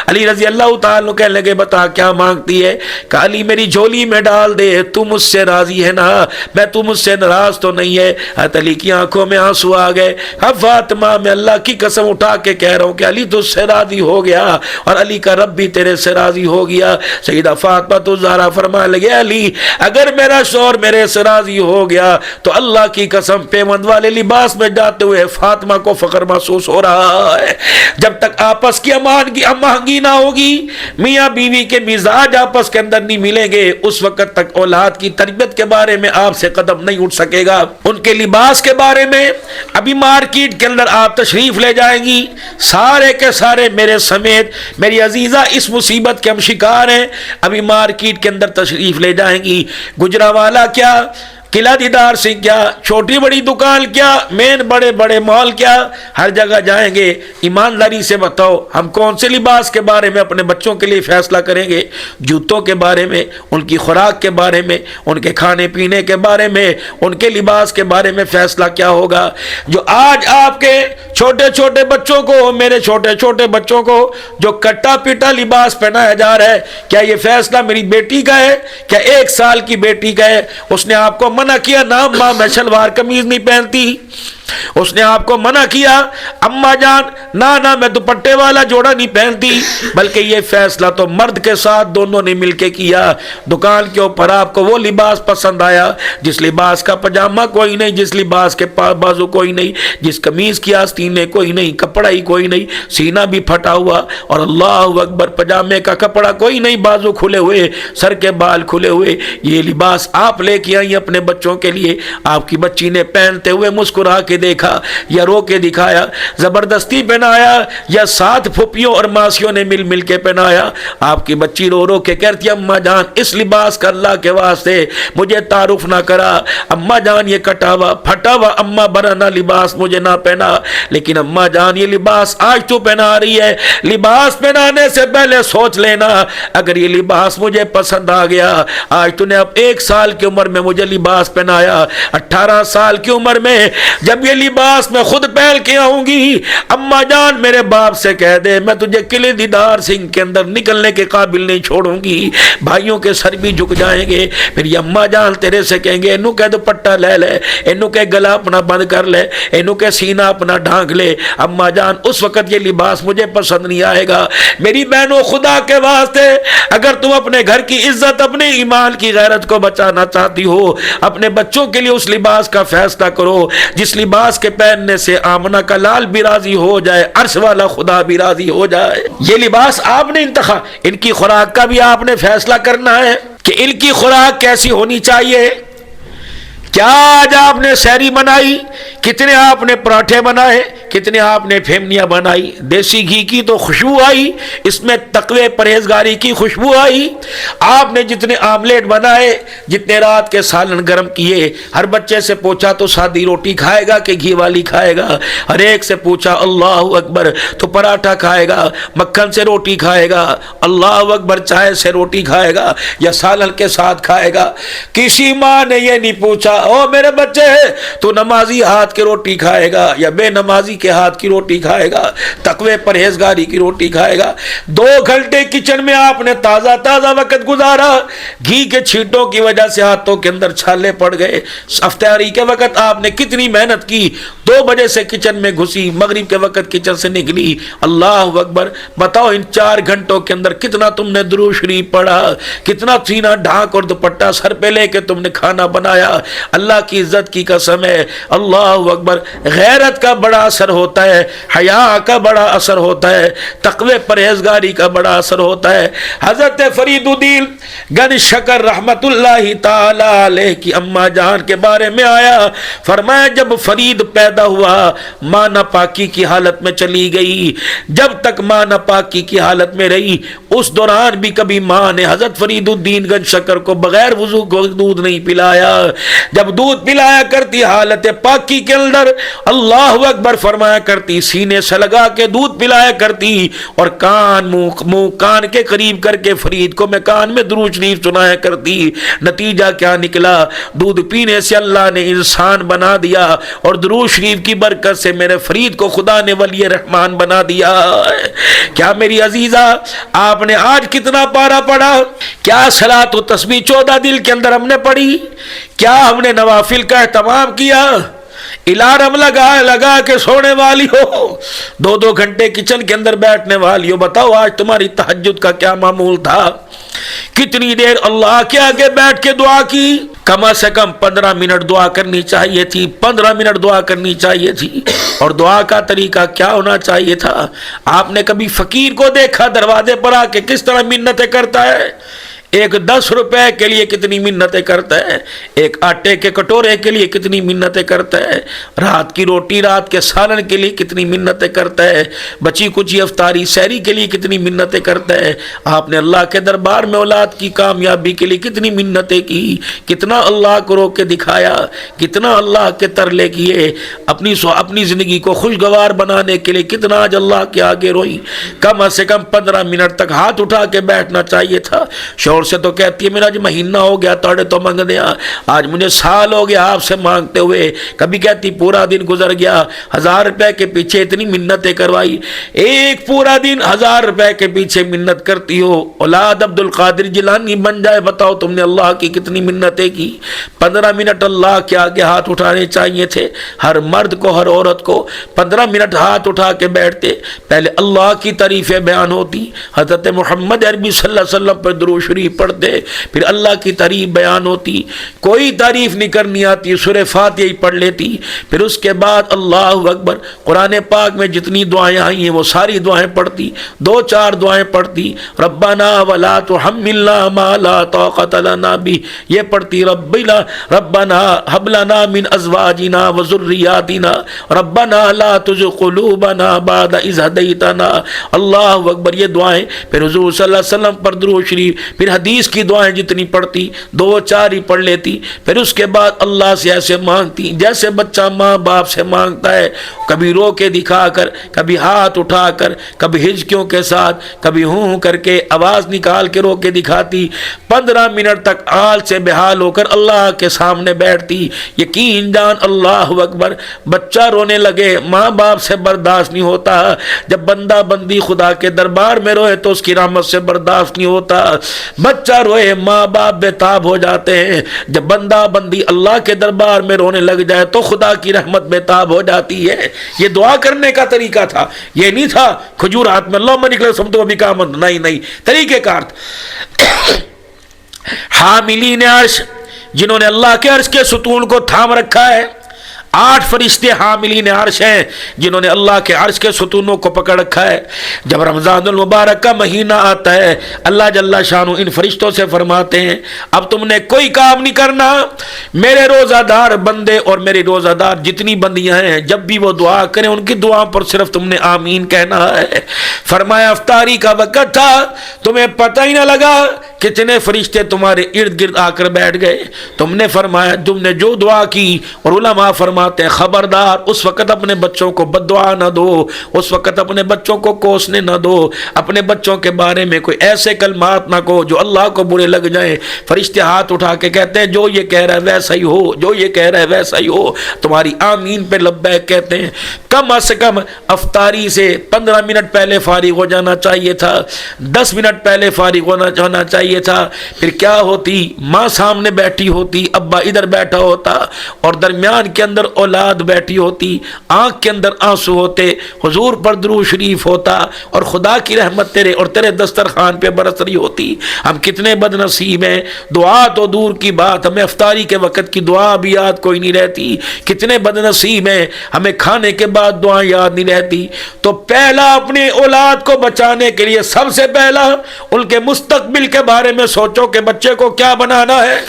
علی رضی اللہ تعالیٰ کہنے لگے بتا کیا مانگتی ہے؟ کہ علی میری جھولی میں ڈال دے، تم مجھ سے راضی ہے نا؟ میں تم مجھ سے ناراض تو نہیں ہے؟ علی کی آنکھوں میں آنسو آ گئے۔ اب فاطمہ میں اللہ کی قسم اٹھا کے کہہ رہا ہوں کہ علی تجھ سے راضی ہو گیا اور علی کا رب بھی تیرے سے راضی ہو گیا۔ سیدہ فاطمہ تو زہرا فرمانے لگے علی اگر میرا شوہر میرے سے راضی ہو گیا تو اللہ کی قسم پیوند والے لباس میں جاتے ہوئے فاطمہ کو فخر محسوس ہو رہا ہے۔ جب تک آپس کی امانگی نہ ہوگی، میاں بیوی کے مزاج آپس کے اندر نہیں ملیں گے، اس وقت تک اولاد کی تربیت کے بارے میں آپ سے قدم نہیں اٹھ سکے گا۔ ان کے لباس کے بارے میں ابھی مارکیٹ کے اندر آپ تشریف لے جائیں گی، سارے کے سارے میرے سمیت میری عزیزہ اس مصیبت کے ہم شکار ہیں، ابھی مارکیٹ کے اندر تشریف لے جائیں گی، گجرانوالہ کیا، قلعہ دیدار سنگھ کیا، چھوٹی بڑی دکان کیا، مین بڑے بڑے مال کیا، ہر جگہ جائیں گے۔ ایمانداری سے بتاؤ ہم کون سے لباس کے بارے میں اپنے بچوں کے لیے فیصلہ کریں گے؟ جوتوں کے بارے میں، ان کی خوراک کے بارے میں، ان کے کھانے پینے کے بارے میں، ان کے لباس کے بارے میں فیصلہ کیا ہوگا؟ جو آج آپ کے چھوٹے چھوٹے بچوں کو، میرے چھوٹے چھوٹے بچوں کو جو کٹا پیٹا لباس پہنایا جا رہا ہے، کیا یہ فیصلہ میری بیٹی کا ہے؟ کیا 1 سال کی بیٹی کا ہے؟ اس نے آپ کو منع کیا نا ماں میں شلوار قمیض نہیں پہنتی، اس نے آپ کو منع کیا اماں جان نہ میں دوپٹے والا جوڑا نہیں پہنتی، بلکہ یہ فیصلہ تو مرد کے ساتھ دونوں نے مل کے کیا۔ دکان کے اوپر آپ کو وہ لباس پسند آیا جس لباس کا پجامہ کوئی نہیں، جس لباس کے بازو کوئی نہیں، جس قمیض کی آستینیں کوئی نہیں، کپڑا ہی کوئی نہیں، سینہ بھی پھٹا ہوا اور اللہ اکبر پجامے کا کپڑا کوئی نہیں، بازو کھلے ہوئے، سر کے بال کھلے ہوئے، یہ لباس آپ لے کے آئی اپنے بچوں کے لیے۔ آپ کی بچی نے پہنتے ہوئے مسکرا کے دیکھا یا رو کے دکھایا، زبردستی پہنایا یا 7 پھوپھیوں اور ماسیوں نے مل کے پہنایا؟ آپ کی بچی رو رو کے کہتی اماں جان اس لباس کا اللہ کے واسطے مجھے تعارف نہ کرا، اماں جان یہ کٹا ہوا پھٹا ہوا اماں برانا لباس مجھے نہ پہنا۔ لیکن اماں جان یہ لباس آج تو پہنا رہی ہے، لباس پہنانے سے پہلے سوچ لینا اگر یہ لباس مجھے پسند آ گیا، آج تو نے اب 1 سال کی عمر میں مجھے لباس پہنایا، 18 سال کی عمر میں جب یہ لباس میں خود پہن کے آؤں گی، اماں جان میرے باپ سے کہہ دے میں تجھے قلعہ دیدار سنگھ کے اندر نکلنے کے قابل نہیں چھوڑوں گی۔ بھائیوں کے سر بھی جھک جائیں گے، میری اماں جان تیرے سے کہیں گے انو کہہ دوپٹہ لے لے، انو کہہ گلا اپنا بند کر لے، انو کہہ سینہ اپنا ڈھانک لے، اماں جان اس وقت یہ لباس مجھے پسند نہیں آئے گا۔ میری بہنوں خدا کے واسطے اگر تم اپنے گھر کی عزت، اپنے ایمان کی غیرت کو بچانا چاہتی ہو، اپنے بچوں کے لیے اس لباس کا فیصلہ کرو جس لباس کے پہننے سے آمنہ کا لال بھی راضی ہو جائے، عرش والا خدا بھی راضی ہو جائے۔ یہ لباس آپ نے انتخاب، ان کی خوراک کا بھی آپ نے فیصلہ کرنا ہے کہ ان کی خوراک کیسی ہونی چاہیے۔ کیا آج آپ نے سحری بنائی، کتنے آپ نے پراٹھے بنائے، کتنے آپ نے پھیمنیاں بنائی، دیسی گھی کی تو خوشبو آئی، اس میں تقوی پرہیزگاری کی خوشبو آئی۔ آپ نے جتنے آملیٹ بنائے، جتنے رات کے سالن گرم کیے، ہر بچے سے پوچھا تو سادی روٹی کھائے گا کہ گھی والی کھائے گا؟ ہر ایک سے پوچھا اللہ اکبر تو پراٹھا کھائے گا، مکھن سے روٹی کھائے گا، اللہ اکبر چائے سے روٹی کھائے گا یا سالن کے ساتھ کھائے گا؟ کسی ماں نے یہ نہیں پوچھا او میرے بچے تو نمازی ہاتھ کی روٹی کھائے گا یا بے نمازی کے ہاتھ کی روٹی کھائے گا، تقوی پرہیزگاری کی روٹی کھائے گا؟ 2 گھنٹے کچن میں آپ نے تازہ تازہ وقت گزارا، گھی کے چھینٹوں کی وجہ سے ہاتھوں کے اندر چھالے پڑ گئے، افطاری کے وقت آپ نے کتنی محنت کی، 2 بجے سے کچن میں گھسی، مغرب کے وقت کچن سے نکلی، اللہ اکبر، بتاؤ ان 4 گھنٹوں کے اندر کتنا تم نے درود شریف پڑھا، کتنا سینہ ڈھانک اور دوپٹہ سر پہ لے کے تم نے کھانا بنایا۔ اللہ کی عزت کی قسم ہے، اللہ اکبر، غیرت کا بڑا اثر ہوتا ہے، حیا کا بڑا اثر ہوتا ہے، تقوی پرہیزگاری کا بڑا اثر ہوتا ہے۔ حضرت فرید الدین گنج شکر رحمت اللہ تعالی علیہ کی اماں جان کے بارے میں آیا، فرمایا جب فرید پیدا ہوا ماں ناپاکی کی حالت میں چلی گئی، جب تک ماں ناپاکی کی حالت میں رہی اس دوران بھی کبھی ماں نے حضرت فرید الدین گنج شکر کو بغیر وضو کو دودھ نہیں پلایا، جب دودھ پلایا کرتی حالت پاکی کے اندر اللہ اکبر فرمایا کرتی، سینے سے لگا کے دودھ پلایا کرتی اور کان منہ کان کے قریب کر کے فرید کو میں کان میں درود شریف سنایا کرتی۔ نتیجہ کیا نکلا؟ دودھ پینے سے اللہ نے انسان بنا دیا اور درود شریف کی برکت سے میرے فرید کو خدا نے ولی رحمان بنا دیا۔ کیا میری عزیزہ آپ نے آج کتنا پارا پڑھا؟ کیا صلاۃ و تسبیح 14 دن کے اندر ہم نے پڑھی؟ کیا ہم نے نوافل کا اہتمام کیا؟ الارم لگا کے سونے والی ہو، 2 گھنٹے کچن کے اندر بیٹھنے والی ہو، بتاؤ آج تمہاری تہجد کا کیا معمول تھا؟ کتنی دیر اللہ کے آگے بیٹھ کے دعا کی؟ کم سے کم 15 منٹ دعا کرنی چاہیے تھی، 15 منٹ دعا کرنی چاہیے تھی۔ اور دعا کا طریقہ کیا ہونا چاہیے تھا؟ آپ نے کبھی فقیر کو دیکھا دروازے پر آ کے کس طرح منتیں کرتا ہے؟ ایک 10 روپے کے لیے کتنی منتیں کرتا ہے، ایک آٹے کے کٹورے کے لیے کتنی منتیں کرتا ہے، رات کی روٹی رات کے سالن کے لیے کتنی منتیں کرتا ہے، بچی کچی افطاری سحری کے لیے کتنی منتیں کرتا ہے۔ آپ نے اللہ کے دربار میں اولاد کی کامیابی کے لیے کتنی منتیں کی، کتنا اللہ کو رو کے دکھایا، کتنا اللہ کے ترلے کیے، اپنی زندگی کو خوشگوار بنانے کے لیے کتنا آج اللہ کے آگے روئی۔ کم سے کم 15 منٹ تک ہاتھ اٹھا کے بیٹھنا چاہیے تھا۔ شور سے تو کہتی ہے میرا جو مہینہ ہو گیا توڑے تو مانگ دیا، آج مجھے سال ہو گیا آپ سے مانگتے ہوئے۔ کبھی کہتی پورا دن گزر گیا، 1000 روپے کے پیچھے اتنی منتیں کروائی، ایک پورا دن 1000 روپے کے پیچھے منت کرتی ہو، اولاد عبد القادر جیلانی بن جائے، بتاؤ تم نے اللہ کی کتنی منتیں کی۔ 15 منٹ اللہ کے آگے ہاتھ اٹھانے چاہیے تھے، ہر مرد کو ہر عورت کو 15 منٹ ہاتھ اٹھا کے بیٹھتے، پہلے اللہ کی تعریفیں بیان ہوتی، حضرت محمد عربی صلی اللہ علیہ وسلم پر درود شریف پڑھتے، پھر اللہ کی تعریف بیان ہوتی، کوئی تعریف نہیں کرنی آتی سورہ فاتحہ ہی پڑھ لیتی، پھر اس کے بعد اللہ اکبر قرآن پاک میں جتنی دعائیں آئی ہیں وہ ساری دعائیں پڑھتی، 2-4 دعائیں پڑھتی، ربنا ولا تحملنا ما لا طاقت لنا به، یہ پڑھتی، ربنا هب لنا من ازواجنا وذرياتنا ربنا لا تزغ قلوبنا بعد اذ هديتنا، اللہ اکبر، یہ دعائیں، پھر حضور صلی اللہ علیہ وسلم پر درود شریف، پھر حدیث کی دعائیں جتنی پڑھتی 2-4 ہی پڑھ لیتی، پھر اس کے بعد اللہ سے ایسے مانگتی جیسے بچہ ماں باپ سے مانگتا ہے، کبھی رو کے دکھا کر، کبھی ہاتھ اٹھا کر، کبھی ہجکیوں کے ساتھ، کبھی ہوں کر کے آواز نکال کے رو کے دکھاتی، 15 منٹ تک حال سے بحال ہو کر اللہ کے سامنے بیٹھتی۔ یقین جان اللہ اکبر، بچہ رونے لگے ماں باپ سے برداشت نہیں ہوتا، جب بندہ بندی خدا کے دربار میں روئے تو اس کی رحمت سے برداشت نہیں ہوتا، بچہ روئے ماں باپ بے تاب ہو جاتے ہیں، جب بندہ بندی اللہ کے دربار میں رونے لگ جائے تو خدا کی رحمت بے تاب ہو جاتی ہے۔ یہ دعا کرنے کا طریقہ تھا، یہ نہیں تھا کھجور ہاتھ میں اللہم نکلے سمتو ابھی کامت، نہیں، طریقہ کار تھا۔ حاملین عرش، جنہوں نے اللہ کے عرش کے ستون کو تھام رکھا ہے، 8 فرشتے حاملین عرش ہیں جنہوں نے اللہ کے عرش کے ستونوں کو پکڑ رکھا ہے۔ جب رمضان المبارک کا مہینہ آتا ہے اللہ جل شانہ ان فرشتوں سے فرماتے ہیں اب تم نے کوئی کام نہیں کرنا، میرے روزہ دار بندے اور میری روزہ دار جتنی بندیاں ہیں جب بھی وہ دعا کریں ان کی دعا پر صرف تم نے آمین کہنا ہے۔ فرمایا افطاری کا وقت تھا، تمہیں پتہ ہی نہ لگا کتنے فرشتے تمہارے ارد گرد آ کر بیٹھ گئے۔ تم نے فرمایا تم نے جو دعا کی، اور علماء فرماتے ہیں خبردار اس وقت اپنے بچوں کو بد دعا نہ دو، اس وقت اپنے بچوں کو کوسنے نہ دو، اپنے بچوں کے بارے میں کوئی ایسے کلمات نہ کہو جو اللہ کو برے لگ جائیں۔ فرشتے ہاتھ اٹھا کے کہتے ہیں جو یہ کہہ رہا ہے ویسا ہی ہو، جو یہ کہہ رہا ہے ویسا ہی ہو، تمہاری آمین پہ لبیک کہتے ہیں۔ کم از کم افطاری سے 15 منٹ پہلے فارغ ہو جانا چاہیے تھا، 10 منٹ پہلے فارغ ہونا چاہیے تھا۔ پھر کیا ہوتی، ماں سامنے بیٹھی ہوتی، ابا ادھر بیٹھا ہوتا، اور درمیان کے اندر اولاد بیٹھی ہوتی، آنکھ کے اندر آنسو ہوتے، حضور پر درود شریف ہوتا اور خدا کی رحمت تیرے اور تیرے دسترخوان پہ برس رہی ہوتی۔ ہم کتنے بد نصیب ہیں، دعا تو دور کی بات، ہمیں افطاری کے وقت کی دعا بھی یاد کوئی نہیں رہتی۔ کتنے بد نصیب ہیں، ہمیں کھانے کے بعد دعا یاد نہیں رہتی۔ تو پہلا اپنے اولاد کو بچانے کے لیے سب سے پہلا ان کے مستقبل کے بارے میں سوچو کہ بچے کو کیا بنانا ہے،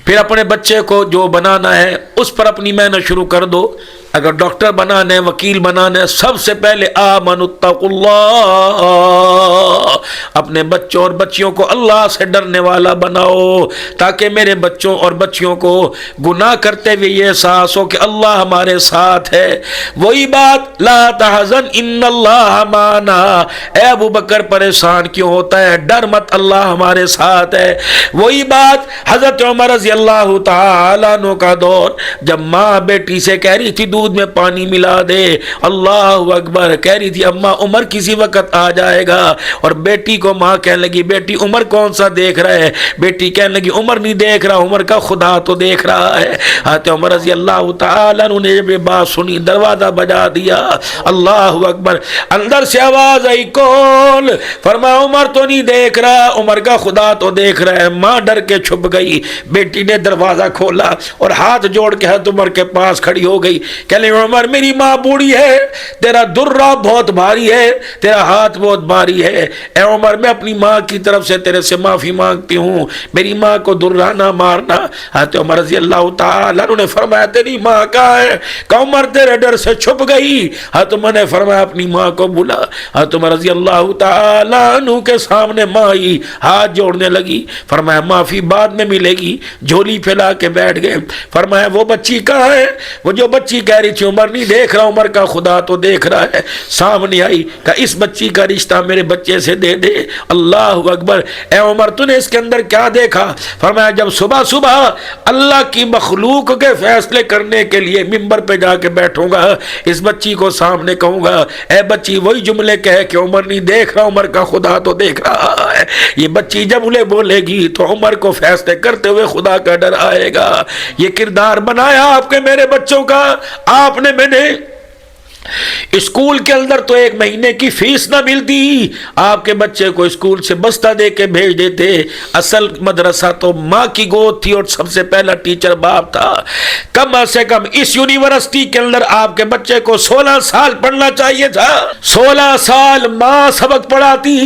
پھر اپنے بچے کو جو بنانا ہے اس پر اپنی محنت شروع کر دو۔ اگر ڈاکٹر بنانا ہے، وکیل بنانا ہے، سب سے پہلے آمنوا اتقوا اللہ، اپنے بچوں اور بچیوں کو اللہ سے ڈرنے والا بناؤ، تاکہ میرے بچوں اور بچیوں کو گناہ کرتے ہوئے یہ احساس ہو کہ اللہ ہمارے ساتھ ہے۔ وہی بات لا تحزن ان اللہ معنا، اے ابو بکر پریشان کیوں ہوتا ہے، ڈر مت، اللہ ہمارے ساتھ ہے۔ وہی بات حضرت عمر رضی اللہ تعالیٰ عنہ کا دور، جب ماں بیٹی سے کہہ رہی تھی دودھ میں پانی ملا دے، اللہ اکبر، کہہ رہی تھی اماں عمر کسی وقت آ جائے گا، اور بیٹی کو ماں کہنے لگی بیٹی عمر کون سا دیکھ رہا ہے، بیٹی کہنے لگی عمر نہیں دیکھ رہا، عمر کا خدا تو دیکھ رہا ہے۔ حضرت عمر رضی اللہ تعالیٰ عنہ نے جب یہ بات سنی، دروازہ بجا دیا، اللہ اکبر، اندر سے آواز آئی کون؟ فرمایا عمر تو نہیں دیکھ رہا، عمر کا خدا تو دیکھ رہا ہے۔ ماں ڈر کے چھپ گئی، بیٹی نے دروازہ کھولا اور ہاتھ جوڑ کے حضرت عمر کے پاس کھڑی ہو گئی، کہنے عمر میری ماں بوڑھی ہے، تیرا درہ بہت بھاری ہے، تیرا ہاتھ بہت بھاری ہے، اے عمر میں اپنی ماں کی طرف سے تیرے سے معافی مانگتی ہوں، میری ماں کو درہ نہ مارنا۔ حضرت عمر رضی اللہ تعالیٰ عنہ نے فرمایا تیری ماں کہاں ہے؟ کہ عمر تیرے ڈر سے چھپ گئی۔ حضرت عمر نے فرمایا اپنی ماں کو بلا۔ حضرت عمر رضی اللہ تعالیٰ عنہ کے سامنے ماں آئی، ہاتھ جوڑنے لگی، فرمایا معافی بعد میں ملے گی، جھولی پھیلا کے بیٹھ گئے۔ فرمایا وہ بچی کہاں ہے؟ وہ جو بچی کہہ رہی تھی عمر نہیں دیکھ رہا، عمر کا خدا تو دیکھ رہا ہے، سامنے آئی، کہ اس بچی کا رشتہ میرے بچے سے دے دے۔ اللہ اکبر، اے عمر تو نے اس کے اندر کیا دیکھا؟ فرمایا جب صبح صبح اللہ کی مخلوق کے فیصلے کرنے کے لیے ممبر پہ جا کے بیٹھوں گا، اس بچی کو سامنے کہوں گا اے بچی وہی جملے کہے کہ عمر نہیں دیکھ رہا، عمر کا خدا تو دیکھ رہا ہے۔ یہ بچی جملے بولے گی تو عمر کو فیصلے کرتے ہوئے خدا کا ڈر آئے گا۔ یہ کردار بنایا آپ کے میرے بچوں کا آپ نے۔ میں نے اسکول کے اندر تو ایک مہینے کی فیس نہ ملتی، آپ کے بچے کو اسکول سے بستہ دے کے بھیج دیتے۔ اصل مدرسہ تو ماں کی گود تھی اور سب سے پہلا ٹیچر باپ تھا۔ کم سے کم اس یونیورسٹی کے اندر آپ کے بچے کو 16 سال پڑھنا چاہیے تھا۔ 16 سال ماں سبق پڑھاتی،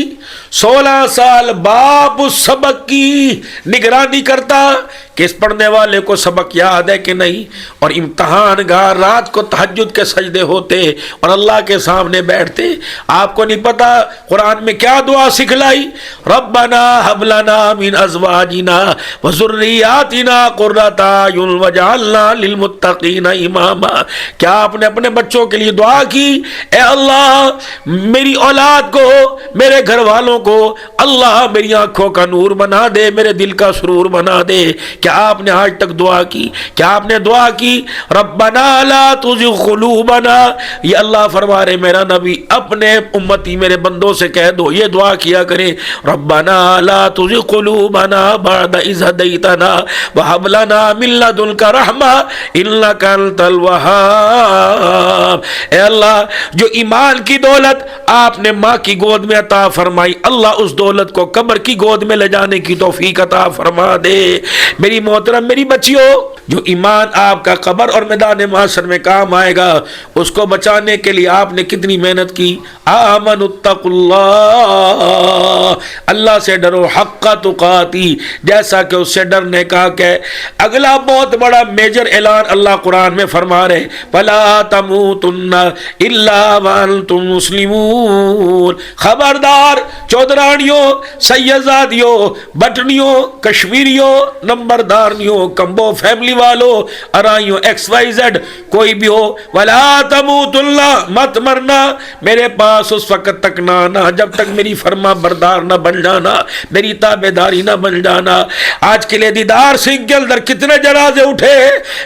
16 سال باپ اس سبق کی نگرانی کرتا کہ اس پڑھنے والے کو سبق یاد ہے کہ نہیں، اور امتحان گاہ رات کو تہجد کے سجدے ہوتے اور اللہ کے سامنے بیٹھتے۔ آپ کو نہیں پتا قرآن میں کیا دعا سکھلائی؟ ربنا حب لنا من ازواجنا وذریاتنا قرۃ اعین واجعلنا للمتقین اماما۔ کیا آپ نے اپنے بچوں کے لیے دعا کی؟ اے اللہ میری اولاد کو، میرے گھر والوں کو اللہ میری آنکھوں کا نور بنا دے، میرے دل کا سرور بنا دے۔ کیا آپ نے آج تک دعا کی؟ کیا آپ نے دعا کی ربنا لا تزغ قلوبنا؟ یہ اللہ فرما رہے میرا نبی اپنے امتی میرے بندوں سے کہہ دو یہ دعا کیا کریں، ربنا لا تزغ قلوبنا بعد اذ ہدیتنا وہب لنا من لدنک رحمہ انک انت الوہاب۔ اے اللہ جو ایمان کی دولت آپ نے ماں کی گود میں عطا فرمائی، اللہ اس دولت کو قبر کی گود میں لے جانے کی توفیق عطا فرما دے۔ میری محترم میری بچیوں، جو ایمان آپ کا قبر اور میدان محشر میں کام آئے گا اس کو بچانے کے لیے آپ نے کتنی محنت کی۔ آمنوا اتقوا اللہ، اللہ سے ڈرو حق تقاتی، جیسا کہ اس سے ڈرنے کا کہ اگلا بہت بڑا میجر اعلان اللہ قرآن میں فرما رہے فلا تموتن الا وانتم مسلمون۔ خبردار چودرانیوں، سیدزادیوں، بٹنیوں، کشمیریوں، نمبردارنیوں، کمبو فیملی والوں، ارائیوں، ایکس وائی زیڈ کوئی بھی ہو، ولا تموتن، مت مرنا میرے پاس اس وقت تک نہ آنا جب تک میری فرما بردار نہ بن جانا، میری تابعداری نہ بن جانا۔ آج کے لیے دیدار سنگھ کے اندر کتنے جنازے اٹھے،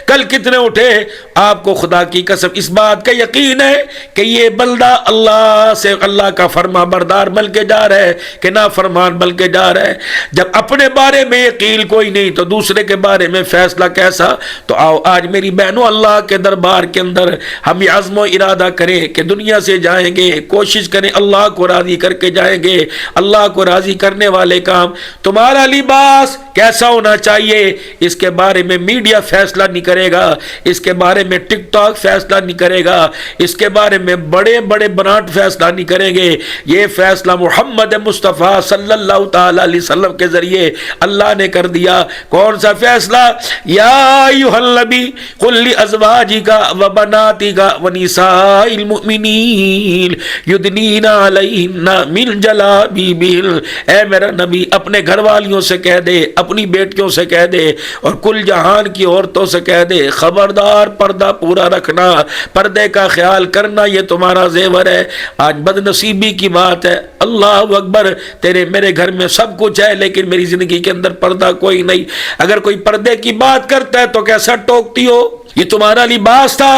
کل کتنے اٹھے؟ آپ کو خدا کی قسم اس بات کا یقین ہے کہ یہ بندہ اللہ سے اللہ کا فرما بردار بن کے جا رہا ہے کہ نہ فرمان بلکہ جا رہا ہے. جب اپنے بارے میں یقین کوئی نہیں تو دوسرے کے بارے میں فیصلہ کیسا؟ تو آؤ آج میری بہنوں اللہ کے دربار کے اندر ہم یہ عزم و ارادہ کریں کہ دنیا سے جائیں گے، کوشش کریں اللہ کو راضی کر کے جائیں گے. اللہ کو راضی کرنے والے کام. تمہارا لباس کیسا ہونا چاہیے اس کے بارے میں میڈیا فیصلہ نہیں کرے گا، اس کے بارے میں ٹک ٹاک فیصلہ نہیں کرے گا، اس کے بارے میں بڑے بڑے برانڈ فیصلہ نہیں کریں گے. یہ فیصلہ محمد مصطفیٰ صلی اللہ تعالی علیہ وسلم کے ذریعے اللہ نے کر دیا. کون سا فیصلہ؟ یا ایھا النبی قل لازواجک وبناتک ونساء المؤمنین یدنین علیہن من جلابیبہن. اے میرا نبی اپنے گھر والیوں سے کہہ دے، اپنی بیٹیوں سے کہہ دے اور کل جہان کی عورتوں سے کہہ دے خبردار پردہ پورا رکھنا، پردے کا خیال کرنا، یہ تمہارا زیور ہے. آج بد نصیبی کی بات ہے، اللہ اکبر، تیرے میرے گھر میں سب کچھ ہے لیکن میری زندگی کے اندر پردہ کوئی نہیں. اگر کوئی پردے کی بات کرتا ہے تو کیسا ٹوکتی ہو؟ یہ تمہارا لباس تھا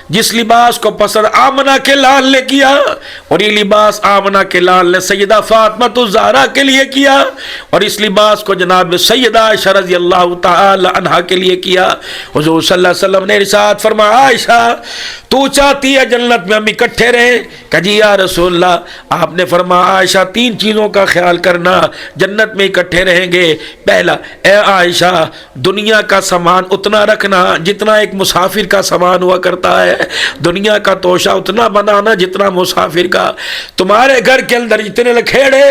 جس لباس کو پسند آمنہ کے لال نے کیا، اور یہ لباس آمنہ کے لال نے سیدہ فاطمہ الزہرا کے لیے کیا، اور اس لباس کو جناب سیدہ عائشہ رضی اللہ تعالی عنہا کے لیے کیا. حضور صلی اللہ علیہ وسلم نے ارشاد فرمایا عائشہ تو چاہتی ہے جنت میں ہم اکٹھے رہیں؟ کہ جی یا رسول اللہ. آپ نے فرمایا عائشہ 3 چیزوں کا خیال کرنا جنت میں اکٹھے رہیں گے. پہلا، اے عائشہ دنیا کا سامان اتنا رکھنا جتنا ایک مسافر کا سامان ہوا کرتا ہے، دنیا کا توشہ اتنا بنانا جتنا مسافر کا. تمہارے گھر کے اندر جتنے لکھیڑے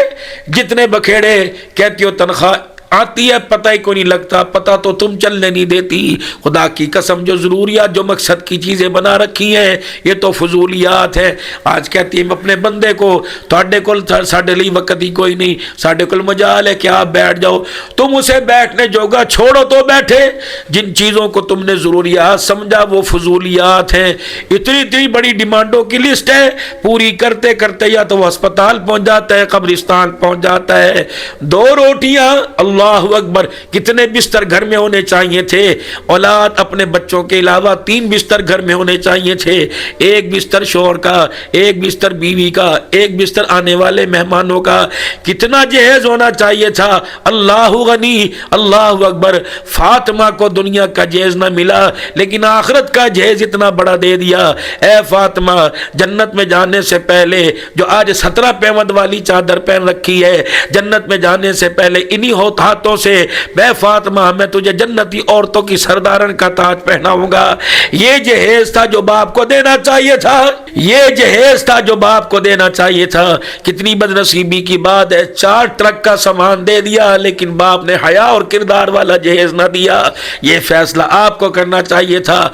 جتنے بکھیڑے، کہتی ہو تنخواہ آتی ہے پتہ ہی کو نہیں لگتا، پتہ تو تم چلنے نہیں دیتی. خدا کی قسم جو ضروریات جو مقصد کی چیزیں بنا رکھی ہیں یہ تو فضولیات ہیں. آج کہتی ہیں اپنے بندے کو تھوڑے کول ساڈے لیے وقت ہی کوئی نہیں، ساڈے کول مجال ہے کہ آپ بیٹھ جاؤ. تم اسے بیٹھنے جوگا چھوڑو تو بیٹھے. جن چیزوں کو تم نے ضروریات سمجھا وہ فضولیات ہیں. اتنی بڑی ڈیمانڈوں کی لسٹ ہے، پوری کرتے کرتے یا تو وہ اسپتال پہنچ جاتا ہے، قبرستان پہنچ جاتا ہے. 2 روٹیاں، اللہ اکبر، کتنے بستر گھر میں ہونے چاہیے تھے؟ اولاد اپنے بچوں کے علاوہ 3 بستر گھر میں ہونے چاہیے تھے. 1 بستر شوہر کا، 1 بستر بیوی کا، 1 بستر آنے والے مہمانوں کا. کتنا جہیز ہونا چاہیے تھا. اللہ غنی، اللہ اکبر. فاطمہ کو دنیا کا جہیز نہ ملا لیکن آخرت کا جہیز اتنا بڑا دے دیا. اے فاطمہ جنت میں جانے سے پہلے جو آج 17 پیوند والی چادر پہن رکھی ہے، جنت میں جانے سے پہلے انہی ہاتھوں سے بے فاطمہ میں تجھے جنتی عورتوں کی سردارن کا تاج پہناؤں گا. یہ جہیز تھا جو باپ کو دینا چاہیے تھا، یہ جہیز تھا جو باپ کو دینا چاہیے تھا. کتنی بد نصیبی کی بات ہے، 4 ٹرک کا سامان دے دیا لیکن باپ نے حیا اور کردار والا جہیز نہ دیا. یہ فیصلہ آپ کو کرنا چاہیے تھا.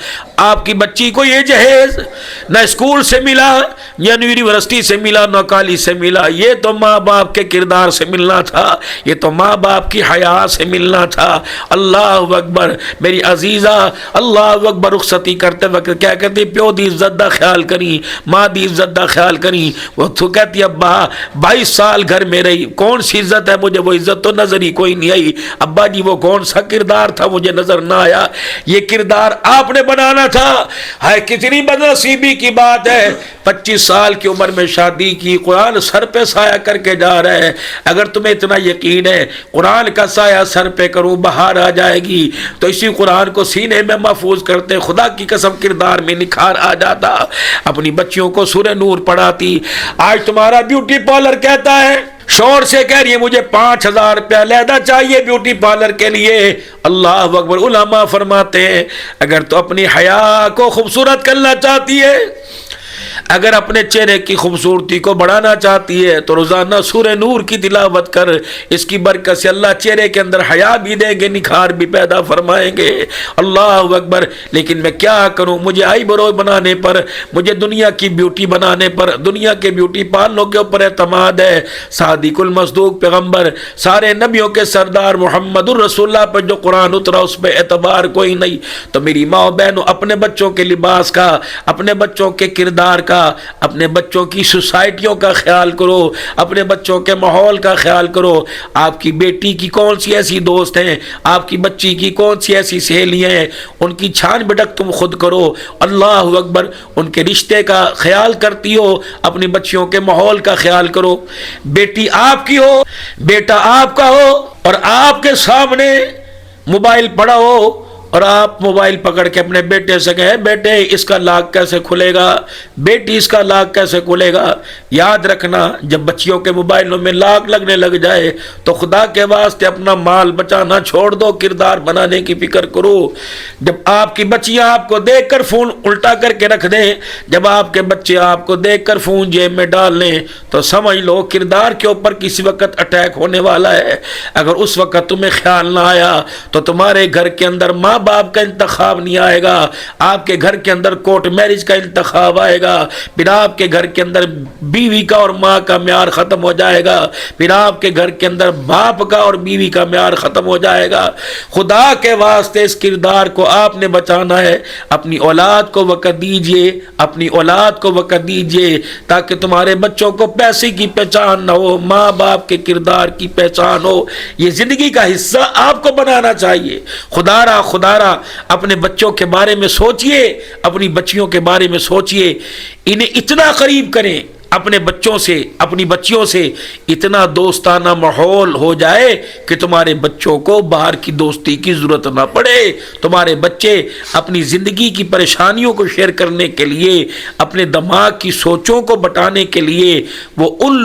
آپ کی بچی کو یہ جہیز نہ اسکول سے ملا، نہ یونیورسٹی سے ملا، نہ کالج سے ملا. یہ تو ماں باپ کے کردار سے ملنا تھا، یہ تو ماں باپ کی حیا سے ملنا تھا. اللہ اکبر. میری عزیزہ اللہ اکبر، رخصتی کرتے وقت کیا کہتی؟ پیو دی عزت دا خیال کری، ماں دی عزت دا خیال کری. وہ تو کہتی ابا 22 سال گھر میں رہی، کون سی عزت ہے؟ مجھے وہ عزت تو نظر ہی کوئی نہیں آئی. ابا جی وہ کون سا کردار تھا مجھے نظر نہ آیا. یہ کردار آپ نے بنانا تھا. ہے کتنی بد نصیبی کی بات ہے. 25 سال کی عمر میں شادی کی، قرآن سر پہ سایہ کر کے جا رہے ہیں. اگر تمہیں اتنا یقین ہے قرآن کا سایہ سر پہ کروں بہار آ جائے گی تو اسی قرآن کو سینے میں محفوظ کرتے. خدا کی قسم کردار میں نکھار آ جاتا. اپنی بچیوں کو سورہ نور پڑھاتی. آج تمہارا بیوٹی پارلر کہتا ہے، شوہر سے کہہ رہی ہے مجھے 5000 روپیہ علیحدہ چاہیے بیوٹی پارلر کے لیے. اللہ اکبر. علماء فرماتے ہیں اگر تو اپنی حیا کو خوبصورت کرنا چاہتی ہے، اگر اپنے چہرے کی خوبصورتی کو بڑھانا چاہتی ہے تو روزانہ سورہ نور کی تلاوت کر. اس کی برکت سے اللہ چہرے کے اندر حیا بھی دیں گے، نکھار بھی پیدا فرمائیں گے. اللہ اکبر. لیکن میں کیا کروں، مجھے آئی برو بنانے پر، مجھے دنیا کی بیوٹی بنانے پر، دنیا کے بیوٹی پارلروں کے اوپر اعتماد ہے. صادق المصدوق پیغمبر، سارے نبیوں کے سردار محمد الرسول اللہ پر جو قرآن اترا اس پہ اعتبار کوئی نہیں. تو میری ماں بہنوں اپنے بچوں کے لباس کا، اپنے بچوں کے کردار کا کا، اپنے بچوں کی سوسائٹیوں کا خیال کرو، اپنے بچوں کے ماحول کا خیال کرو. آپ کی بیٹی کی کون سی ایسی دوست ہیں، آپ کی بچی کی کون سی ایسی سہیلیاں ہیں، ان کی چھان بھٹک تم خود کرو. اللہ اکبر. ان کے رشتے کا خیال کرتی ہو، اپنی بچیوں کے ماحول کا خیال کرو. بیٹی آپ کی ہو، بیٹا آپ کا ہو، اور آپ کے سامنے موبائل پڑا ہو اور آپ موبائل پکڑ کے اپنے بیٹے سے کہیں بیٹے اس کا لاک کیسے کھلے گا، بیٹی اس کا لاک کیسے کھلے گا. یاد رکھنا جب بچیوں کے موبائلوں میں لاک لگنے لگ جائے تو خدا کے واسطے اپنا مال بچانا چھوڑ دو، کردار بنانے کی فکر کرو. جب آپ کی بچیاں آپ کو دیکھ کر فون الٹا کر کے رکھ دیں، جب آپ کے بچے آپ کو دیکھ کر فون جیب میں ڈال لیں تو سمجھ لو کردار کے اوپر کسی وقت اٹیک ہونے والا ہے. اگر اس وقت تمہیں خیال نہ آیا تو تمہارے گھر کے اندر ماں باپ کا انتخاب نہیں آئے گا، آپ کے گھر کے اندر کورٹ میرج کا انتخاب آئے گا، پھر آپ کے گھر کے اندر بیوی کا اور ماں کا معیار ختم ہو جائے گا، پھر آپ کے گھر کے اندر باپ کا اور بیوی کا معیار ختم ہو جائے گا. خدا کے واسطے اس کردار کو آپ نے بچانا ہے. اپنی اولاد کو وقت دیجئے، اپنی اولاد کو وقت دیجئے تاکہ تمہارے بچوں کو پیسے کی پہچان نہ ہو، ماں باپ کے کردار کی پہچان ہو. یہ زندگی کا حصہ آپ کو بنانا چاہیے. خدا را اپنے بچوں کے بارے میں سوچئے، اپنی بچیوں کے بارے میں سوچئے، انہیں اتنا قریب کریں، اپنے بچوں سے اپنی بچیوں سے اتنا دوستانہ ماحول ہو جائے کہ تمہارے بچوں کو باہر کی دوستی کی ضرورت نہ پڑے. تمہارے بچے اپنی زندگی کی پریشانیوں کو شیئر کرنے کے لیے، اپنے دماغ کی سوچوں کو بٹانے کے لیے وہ ان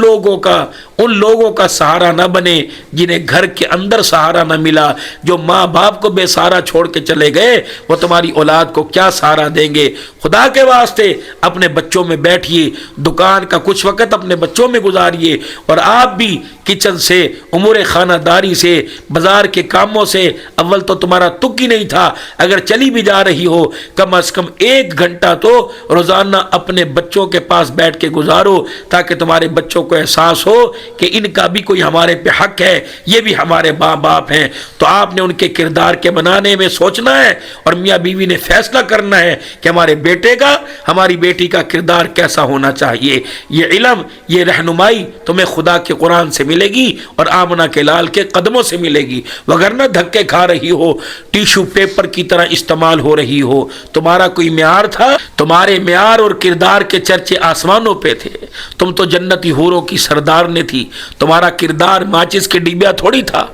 لوگوں کا سہارا نہ بنے جنہیں گھر کے اندر سہارا نہ ملا. جو ماں باپ کو بے سہارا چھوڑ کے چلے گئے وہ تمہاری اولاد کو کیا سہارا دیں گے. خدا کے واسطے اپنے بچوں میں بیٹھیے، دکان کا کچھ وقت اپنے بچوں میں گزاریے، اور آپ بھی کچن سے، امور خانہ داری سے، بازار کے کاموں سے اول تو تمہارا تک ہی نہیں تھا، اگر چلی بھی جا رہی ہو کم از کم 1 گھنٹہ تو روزانہ اپنے بچوں کے پاس بیٹھ کے گزارو تاکہ تمہارے بچوں کو احساس ہو کہ ان کا بھی کوئی ہمارے پہ حق ہے، یہ بھی ہمارے ماں باپ ہیں. تو آپ نے ان کے کردار کے بنانے میں سوچنا ہے اور میاں بیوی نے فیصلہ کرنا ہے کہ ہمارے بیٹے کا، ہماری بیٹی کا کردار کیسا ہونا چاہیے. یہ علم، یہ رہنمائی تمہیں خدا کے قرآن سے ملے گی اور آمنہ کے لال کے قدموں سے ملے گی، وگرنہ دھکے کھا رہی ہو، ٹیشو پیپر کی طرح استعمال ہو رہی ہو. تمہارا کوئی معیار تھا؟ تمہارے معیار اور کردار کے چرچے آسمانوں پہ تھے. تم تو جنتی حوروں کی سردار نے تھی. تمہارا کردار ماچس کے ڈبیا تھوڑی تھا،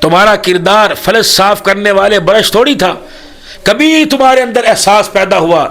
تمہارا کردار فلس صاف کرنے والے برش تھوڑی تھا. کبھی تمہارے اندر احساس پیدا ہوا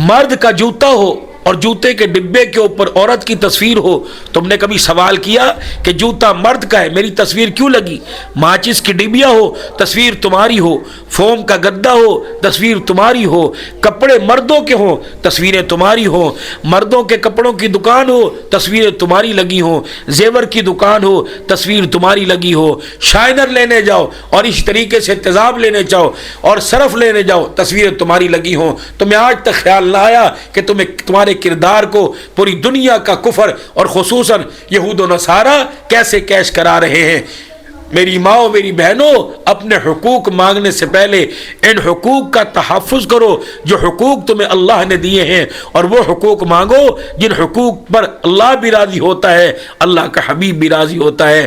مرد کا جوتا ہو اور جوتے کے ڈبے کے اوپر عورت کی تصویر ہو، تم نے کبھی سوال کیا کہ جوتا مرد کا ہے، میری تصویر کیوں لگی؟ ماچس کی ڈبیا ہو، تصویر تمہاری ہو، فوم کا گدا ہو، تصویر تمہاری ہو، کپڑے مردوں کے ہوں، تصویریں تمہاری ہوں، مردوں کے کپڑوں کی دکان ہو، تصویریں تمہاری لگی ہوں، زیور کی دکان ہو، تصویر تمہاری لگی ہو، شائنر لینے جاؤ اور اس طریقے سے تیزاب لینے جاؤ اور صرف لینے جاؤ، تصویریں تمہاری لگی ہوں. تمہیں آج تک خیال نہ آیا کہ تمہارے کردار کو پوری دنیا کا کفر اور خصوصاً یہود و نصارہ کیسے کیش کرا رہے ہیں. میری ماں میری بہنوں، اپنے حقوق مانگنے سے پہلے ان حقوق کا تحفظ کرو جو حقوق تمہیں اللہ نے دیے ہیں، اور وہ حقوق مانگو جن حقوق پر اللہ بھی راضی ہوتا ہے، اللہ کا حبیب بھی راضی ہوتا ہے.